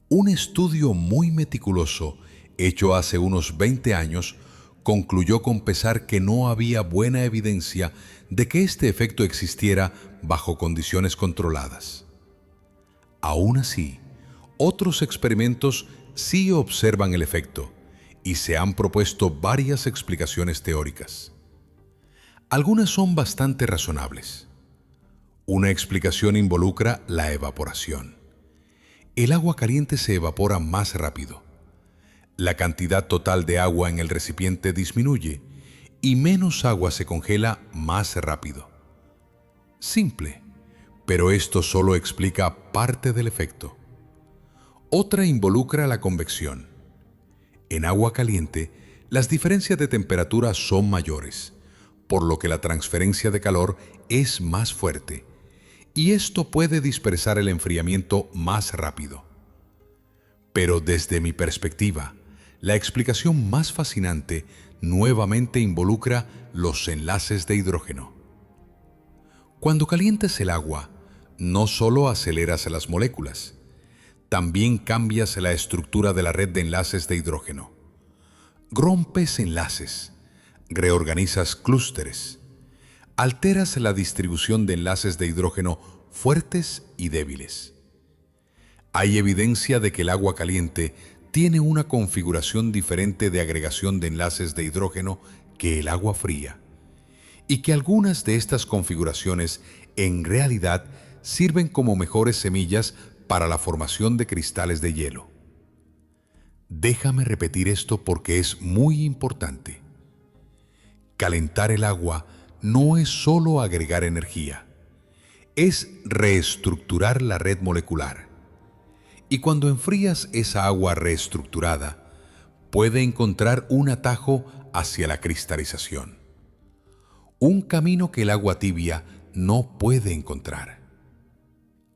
Un estudio muy meticuloso, hecho hace unos 20 años, concluyó con pesar que no había buena evidencia de que este efecto existiera bajo condiciones controladas. Aún así, otros experimentos sí observan el efecto y se han propuesto varias explicaciones teóricas. Algunas son bastante razonables. Una explicación involucra la evaporación. El agua caliente se evapora más rápido. La cantidad total de agua en el recipiente disminuye y menos agua se congela más rápido. Simple, pero esto solo explica parte del efecto. Otra involucra la convección. En agua caliente, las diferencias de temperatura son mayores, por lo que la transferencia de calor es más fuerte, y esto puede dispersar el enfriamiento más rápido. Pero desde mi perspectiva, la explicación más fascinante nuevamente involucra los enlaces de hidrógeno. Cuando calientas el agua, no solo aceleras las moléculas, también cambias la estructura de la red de enlaces de hidrógeno. Rompes enlaces, reorganizas clústeres, alteras la distribución de enlaces de hidrógeno fuertes y débiles. Hay evidencia de que el agua caliente tiene una configuración diferente de agregación de enlaces de hidrógeno que el agua fría, y que algunas de estas configuraciones en realidad sirven como mejores semillas para la formación de cristales de hielo. Déjame repetir esto porque es muy importante. Calentar el agua no es solo agregar energía, es reestructurar la red molecular. Y cuando enfrías esa agua reestructurada, puede encontrar un atajo hacia la cristalización. Un camino que el agua tibia no puede encontrar.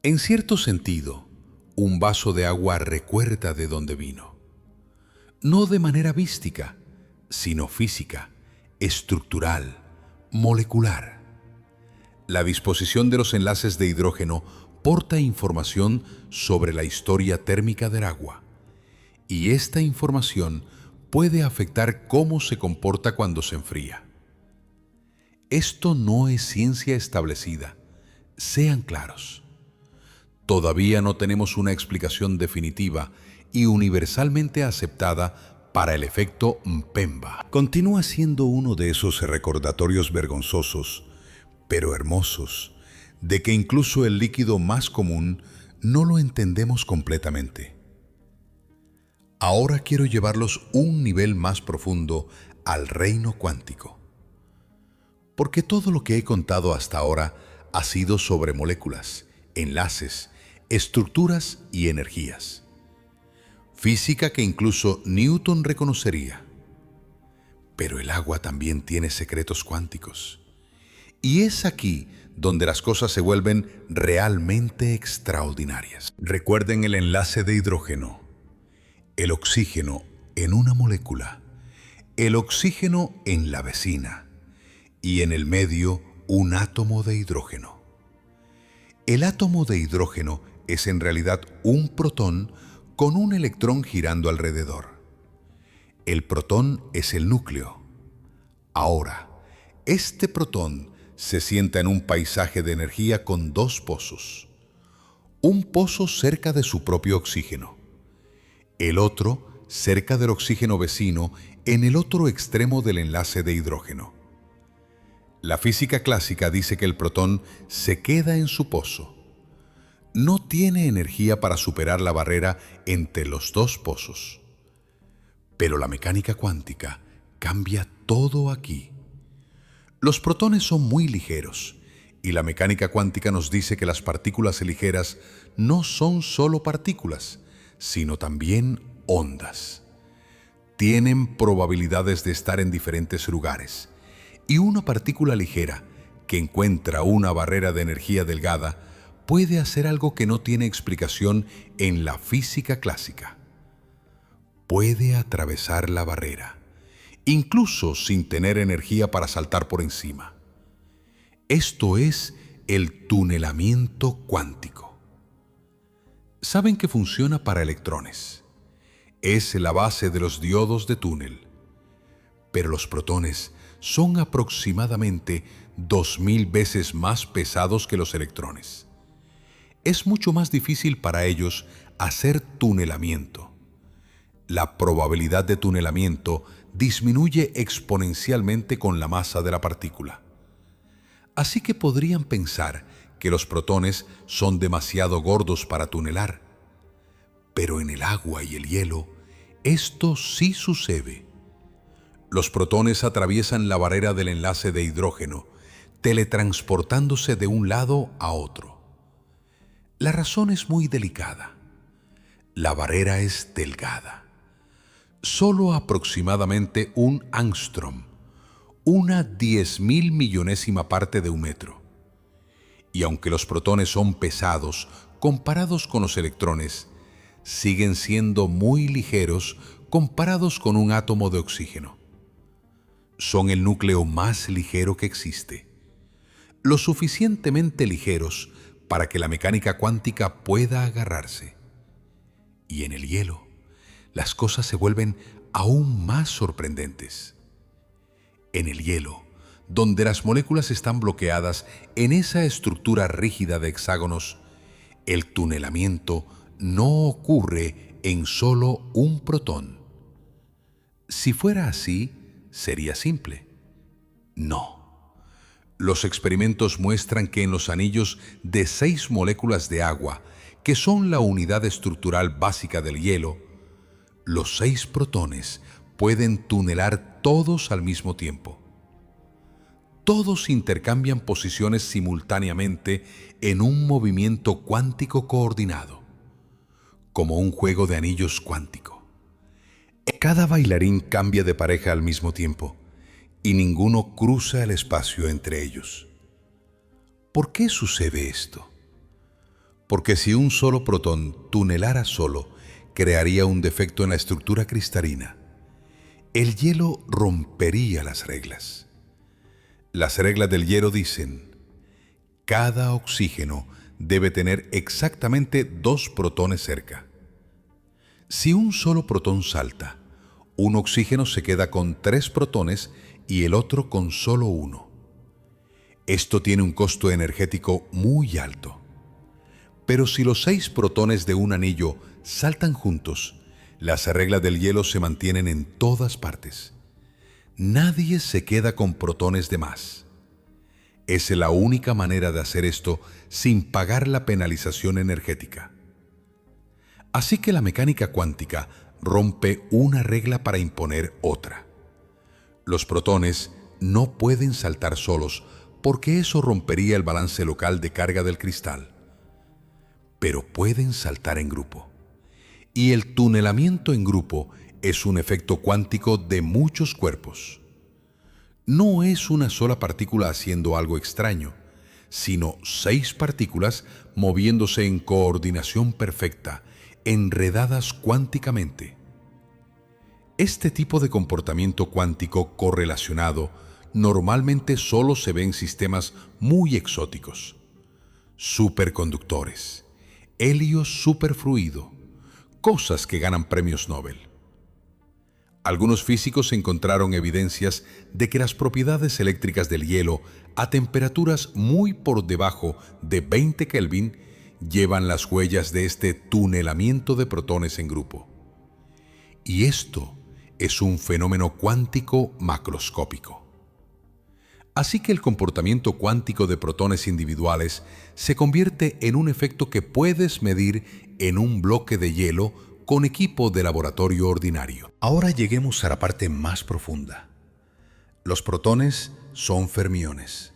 En cierto sentido, un vaso de agua recuerda de dónde vino. No de manera mística, sino física, estructural, molecular. La disposición de los enlaces de hidrógeno porta información sobre la historia térmica del agua, y esta información puede afectar cómo se comporta cuando se enfría. Esto no es ciencia establecida, sean claros. Todavía no tenemos una explicación definitiva y universalmente aceptada para el efecto Mpemba. Continúa siendo uno de esos recordatorios vergonzosos, pero hermosos, de que incluso el líquido más común no lo entendemos completamente. Ahora quiero llevarlos un nivel más profundo al reino cuántico. Porque todo lo que he contado hasta ahora ha sido sobre moléculas, enlaces, estructuras y energías. Física que incluso Newton reconocería. Pero el agua también tiene secretos cuánticos. Y es aquí donde las cosas se vuelven realmente extraordinarias. Recuerden el enlace de hidrógeno, el oxígeno en una molécula, el oxígeno en la vecina y en el medio un átomo de hidrógeno. El átomo de hidrógeno es en realidad un protón con un electrón girando alrededor. El protón es el núcleo. Ahora, este protón se sienta en un paisaje de energía con dos pozos. Un pozo cerca de su propio oxígeno. El otro cerca del oxígeno vecino en el otro extremo del enlace de hidrógeno. La física clásica dice que el protón se queda en su pozo. No tiene energía para superar la barrera entre los dos pozos. Pero la mecánica cuántica cambia todo aquí. Los protones son muy ligeros Y la mecánica cuántica nos dice que las partículas ligeras no son solo partículas, sino también ondas. Tienen probabilidades de estar en diferentes lugares. Y una partícula ligera que encuentra una barrera de energía delgada puede hacer algo que no tiene explicación en la física clásica. Puede atravesar la barrera, incluso sin tener energía para saltar por encima. Esto es el tunelamiento cuántico. Saben que funciona para electrones. Es la base de los diodos de túnel. Pero los protones son aproximadamente 2000 veces más pesados que los electrones. Es mucho más difícil para ellos hacer tunelamiento. La probabilidad de tunelamiento disminuye exponencialmente con la masa de la partícula. Así que podrían pensar que los protones son demasiado gordos para tunelar. Pero en el agua y el hielo, esto sí sucede. Los protones atraviesan la barrera del enlace de hidrógeno, teletransportándose de un lado a otro. La razón es muy delicada. La barrera es delgada. Solo aproximadamente un ángstrom, una 10.000 millonésima parte de un metro. Y aunque los protones son pesados comparados con los electrones, siguen siendo muy ligeros comparados con un átomo de oxígeno. Son el núcleo más ligero que existe, lo suficientemente ligeros para que la mecánica cuántica pueda agarrarse. Y en el hielo, las cosas se vuelven aún más sorprendentes. En el hielo, donde las moléculas están bloqueadas en esa estructura rígida de hexágonos, el tunelamiento no ocurre en solo un protón. Si fuera así, sería simple. No. Los experimentos muestran que en los anillos de 6 moléculas de agua, que son la unidad estructural básica del hielo, los 6 protones pueden tunelar todos al mismo tiempo. Todos intercambian posiciones simultáneamente en un movimiento cuántico coordinado, como un juego de anillos cuántico. Cada bailarín cambia de pareja al mismo tiempo y ninguno cruza el espacio entre ellos. ¿Por qué sucede esto? Porque si un solo protón tunelara solo, crearía un defecto en la estructura cristalina. El hielo rompería las reglas. Las reglas del hielo dicen: cada oxígeno debe tener exactamente 2 protones cerca. Si un solo protón salta, un oxígeno se queda con 3 protones y el otro con solo 1. Esto tiene un costo energético muy alto. Pero si los 6 protones de un anillo saltan juntos, las reglas del hielo se mantienen en todas partes. Nadie se queda con protones de más. Es la única manera de hacer esto sin pagar la penalización energética. Así que la mecánica cuántica rompe una regla para imponer otra. Los protones no pueden saltar solos porque eso rompería el balance local de carga del cristal. Pero pueden saltar en grupo. Y el tunelamiento en grupo es un efecto cuántico de muchos cuerpos. No es una sola partícula haciendo algo extraño, sino 6 partículas moviéndose en coordinación perfecta, enredadas cuánticamente. Este tipo de comportamiento cuántico correlacionado normalmente solo se ve en sistemas muy exóticos. Superconductores, helio superfluido, cosas que ganan premios Nobel. Algunos físicos encontraron evidencias de que las propiedades eléctricas del hielo a temperaturas muy por debajo de 20 Kelvin llevan las huellas de este tunelamiento de protones en grupo. Y esto es un fenómeno cuántico macroscópico. Así que el comportamiento cuántico de protones individuales se convierte en un efecto que puedes medir en un bloque de hielo con equipo de laboratorio ordinario. Ahora lleguemos a la parte más profunda. Los protones son fermiones,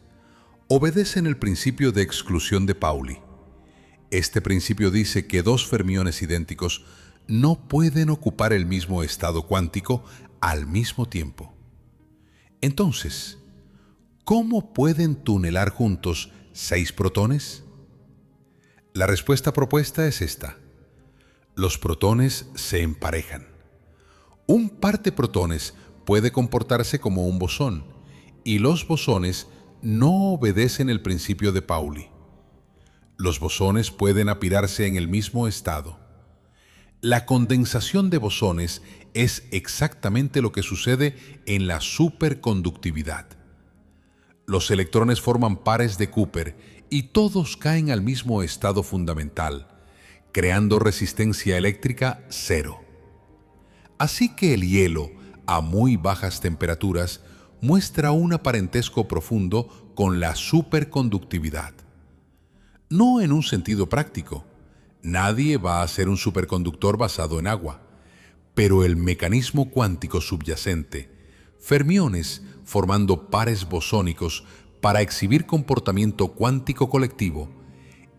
obedecen el principio de exclusión de Pauli. Este principio dice que dos fermiones idénticos no pueden ocupar el mismo estado cuántico al mismo tiempo. Entonces, ¿cómo pueden tunelar juntos 6 protones? La respuesta propuesta es esta. Los protones se emparejan. Un par de protones puede comportarse como un bosón, y los bosones no obedecen el principio de Pauli. Los bosones pueden apirarse en el mismo estado. La condensación de bosones es exactamente lo que sucede en la superconductividad. Los electrones forman pares de Cooper y todos caen al mismo estado fundamental, creando resistencia eléctrica cero. Así que el hielo, a muy bajas temperaturas, muestra un parentesco profundo con la superconductividad. No en un sentido práctico. Nadie va a ser un superconductor basado en agua. Pero el mecanismo cuántico subyacente, fermiones formando pares bosónicos para exhibir comportamiento cuántico colectivo,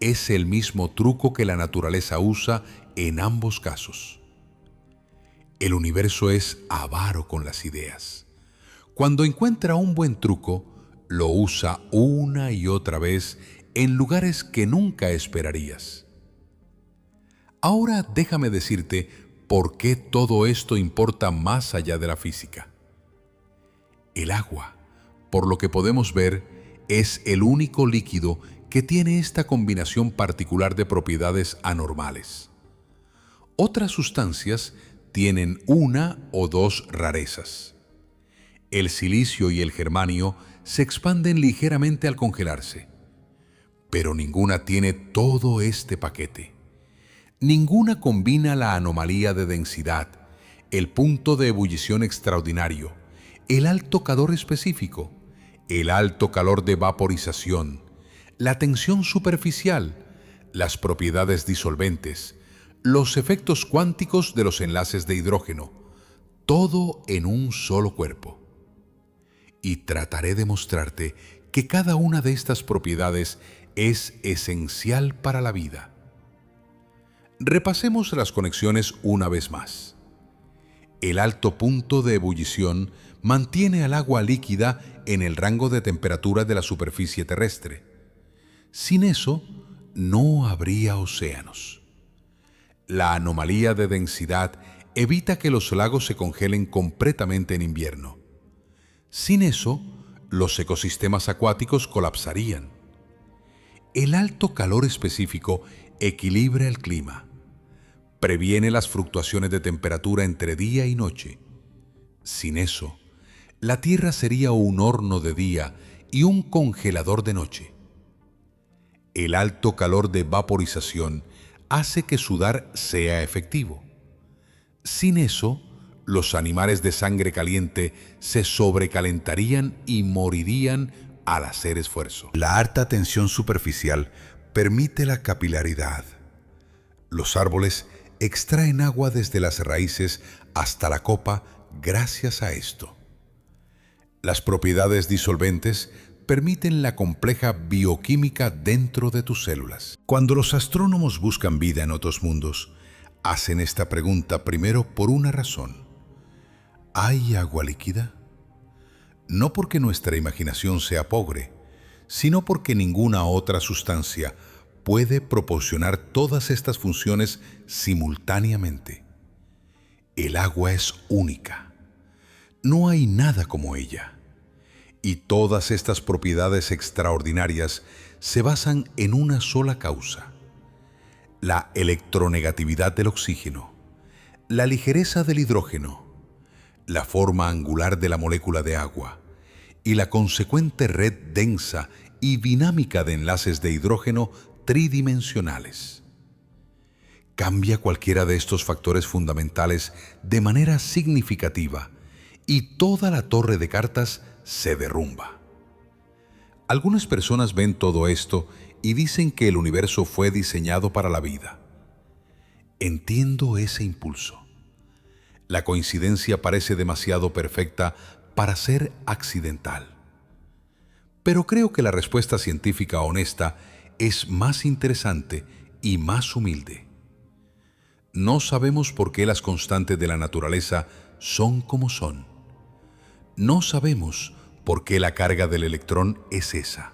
es el mismo truco que la naturaleza usa en ambos casos. El universo es avaro con las ideas. Cuando encuentra un buen truco, lo usa una y otra vez en lugares que nunca esperarías. Ahora déjame decirte por qué todo esto importa más allá de la física. El agua, por lo que podemos ver, es el único líquido que tiene esta combinación particular de propiedades anormales. Otras sustancias tienen una o dos rarezas. El silicio y el germanio se expanden ligeramente al congelarse, pero ninguna tiene todo este paquete. Ninguna combina la anomalía de densidad, el punto de ebullición extraordinario, el alto calor específico, el alto calor de vaporización, la tensión superficial, las propiedades disolventes, los efectos cuánticos de los enlaces de hidrógeno, todo en un solo cuerpo. Y trataré de mostrarte que cada una de estas propiedades es esencial para la vida. Repasemos las conexiones una vez más. El alto punto de ebullición mantiene al agua líquida en el rango de temperatura de la superficie terrestre. Sin eso, no habría océanos. La anomalía de densidad evita que los lagos se congelen completamente en invierno. Sin eso, los ecosistemas acuáticos colapsarían. El alto calor específico equilibra el clima, previene las fluctuaciones de temperatura entre día y noche. Sin eso, la Tierra sería un horno de día y un congelador de noche. El alto calor de vaporización hace que sudar sea efectivo. Sin eso, los animales de sangre caliente se sobrecalentarían y morirían al hacer esfuerzo. La alta tensión superficial permite la capilaridad. Los árboles extraen agua desde las raíces hasta la copa gracias a esto. Las propiedades disolventes permiten la compleja bioquímica dentro de tus células. Cuando los astrónomos buscan vida en otros mundos, hacen esta pregunta primero por una razón. ¿Hay agua líquida? No porque nuestra imaginación sea pobre, sino porque ninguna otra sustancia puede proporcionar todas estas funciones simultáneamente. El agua es única. No hay nada como ella. Y todas estas propiedades extraordinarias se basan en una sola causa: la electronegatividad del oxígeno, la ligereza del hidrógeno, la forma angular de la molécula de agua y la consecuente red densa y dinámica de enlaces de hidrógeno tridimensionales. Cambia cualquiera de estos factores fundamentales de manera significativa y toda la torre de cartas se derrumba. Algunas personas ven todo esto y dicen que el universo fue diseñado para la vida. Entiendo ese impulso. La coincidencia parece demasiado perfecta para ser accidental. Pero creo que la respuesta científica honesta es más interesante y más humilde. No sabemos por qué las constantes de la naturaleza son como son. No sabemos por qué la carga del electrón es esa.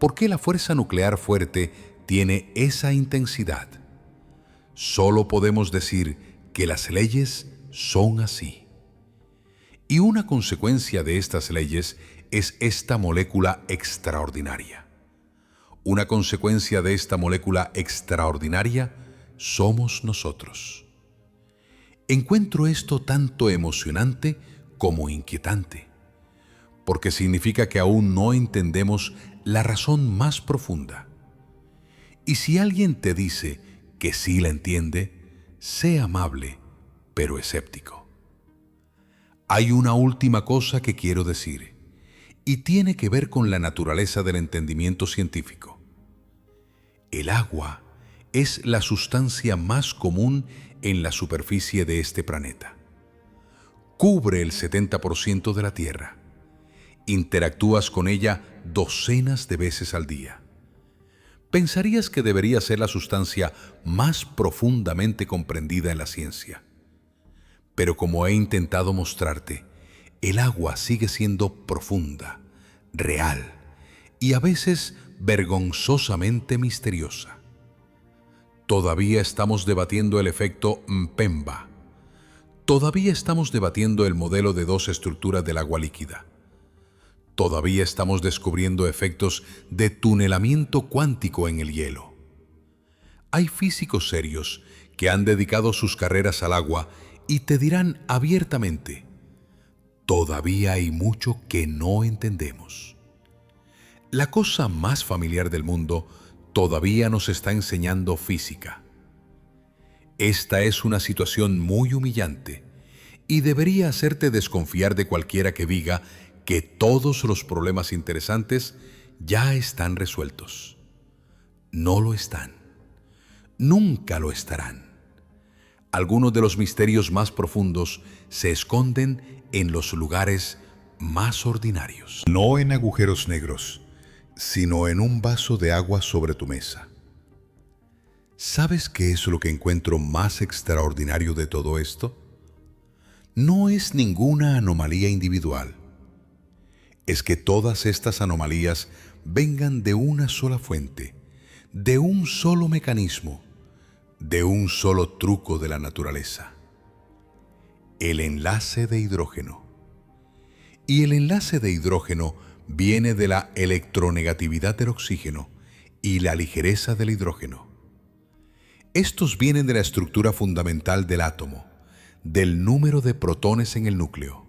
¿Por qué la fuerza nuclear fuerte tiene esa intensidad? Solo podemos decir que las leyes son así. Y una consecuencia de estas leyes es esta molécula extraordinaria. Una consecuencia de esta molécula extraordinaria somos nosotros. Encuentro esto tanto emocionante como inquietante, porque significa que aún no entendemos la razón más profunda. Y si alguien te dice que sí la entiende, sé amable, pero escéptico. Hay una última cosa que quiero decir, y tiene que ver con la naturaleza del entendimiento científico. El agua es la sustancia más común en la superficie de este planeta. Cubre el 70% de la Tierra. Interactúas con ella docenas de veces al día. Pensarías que debería ser la sustancia más profundamente comprendida en la ciencia. Pero como he intentado mostrarte, el agua sigue siendo profunda, real y a veces vergonzosamente misteriosa. Todavía estamos debatiendo el efecto Mpemba. Todavía estamos debatiendo el modelo de dos estructuras del agua líquida. Todavía estamos descubriendo efectos de tunelamiento cuántico en el hielo. Hay físicos serios que han dedicado sus carreras al agua y te dirán abiertamente: todavía hay mucho que no entendemos. La cosa más familiar del mundo todavía nos está enseñando física. Esta es una situación muy humillante y debería hacerte desconfiar de cualquiera que diga que todos los problemas interesantes ya están resueltos. No lo están. Nunca lo estarán. Algunos de los misterios más profundos se esconden en los lugares más ordinarios. No en agujeros negros, sino en un vaso de agua sobre tu mesa. ¿Sabes qué es lo que encuentro más extraordinario de todo esto? No es ninguna anomalía individual. Es que todas estas anomalías vengan de una sola fuente, de un solo mecanismo, de un solo truco de la naturaleza: el enlace de hidrógeno. Y el enlace de hidrógeno viene de la electronegatividad del oxígeno y la ligereza del hidrógeno. Estos vienen de la estructura fundamental del átomo, del número de protones en el núcleo.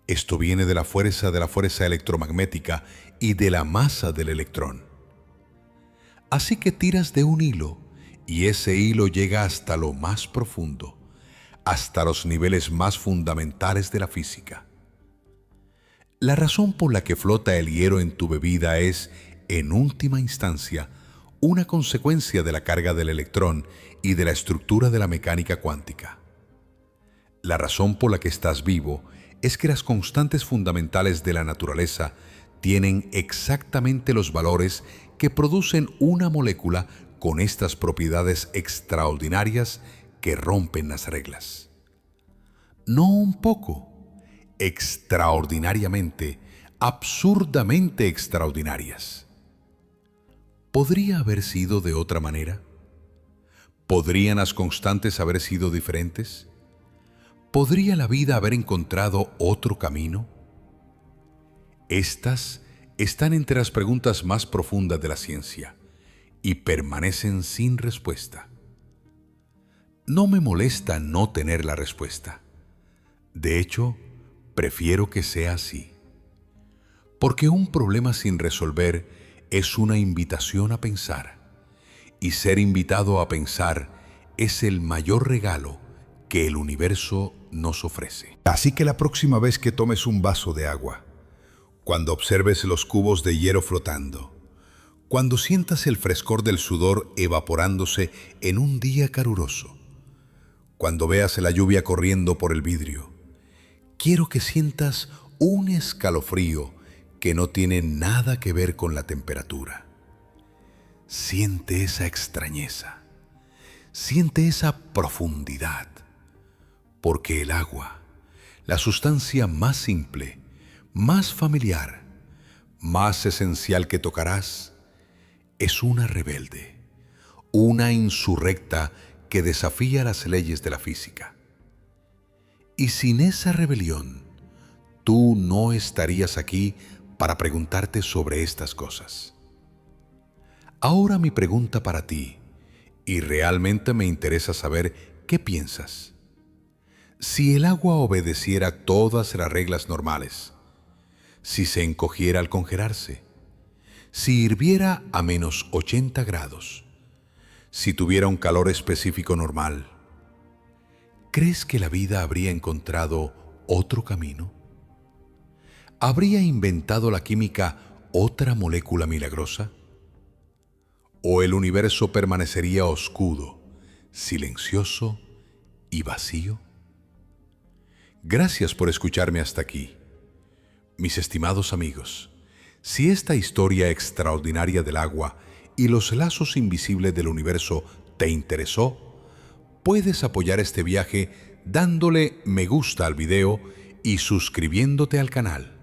Esto viene de la fuerza electromagnética y de la masa del electrón. Así que tiras de un hilo y ese hilo llega hasta lo más profundo, hasta los niveles más fundamentales de la física. La razón por la que flota el hielo en tu bebida es, en última instancia, una consecuencia de la carga del electrón y de la estructura de la mecánica cuántica. La razón por la que estás vivo es que las constantes fundamentales de la naturaleza tienen exactamente los valores que producen una molécula con estas propiedades extraordinarias que rompen las reglas. No un poco, extraordinariamente, absurdamente extraordinarias. ¿Podría haber sido de otra manera? ¿Podrían las constantes haber sido diferentes? ¿Podría la vida haber encontrado otro camino? Estas están entre las preguntas más profundas de la ciencia y permanecen sin respuesta. No me molesta no tener la respuesta. De hecho, prefiero que sea así. Porque un problema sin resolver es una invitación a pensar, y ser invitado a pensar es el mayor regalo que el universo nos ofrece. Así que la próxima vez que tomes un vaso de agua, cuando observes los cubos de hielo flotando, cuando sientas el frescor del sudor evaporándose en un día caluroso, cuando veas la lluvia corriendo por el vidrio, quiero que sientas un escalofrío que no tiene nada que ver con la temperatura. Siente esa extrañeza, siente esa profundidad, porque el agua, la sustancia más simple, más familiar, más esencial que tocarás, es una rebelde, una insurrecta que desafía las leyes de la física. Y sin esa rebelión, tú no estarías aquí para preguntarte sobre estas cosas. Ahora mi pregunta para ti, y realmente me interesa saber qué piensas. Si el agua obedeciera todas las reglas normales, si se encogiera al congelarse, si hirviera a menos 80 grados, si tuviera un calor específico normal, ¿crees que la vida habría encontrado otro camino? ¿Habría inventado la química otra molécula milagrosa? ¿O el universo permanecería oscuro, silencioso y vacío? Gracias por escucharme hasta aquí. Mis estimados amigos, si esta historia extraordinaria del agua y los lazos invisibles del universo te interesó, puedes apoyar este viaje dándole me gusta al video y suscribiéndote al canal.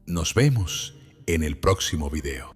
Nos vemos en el próximo video.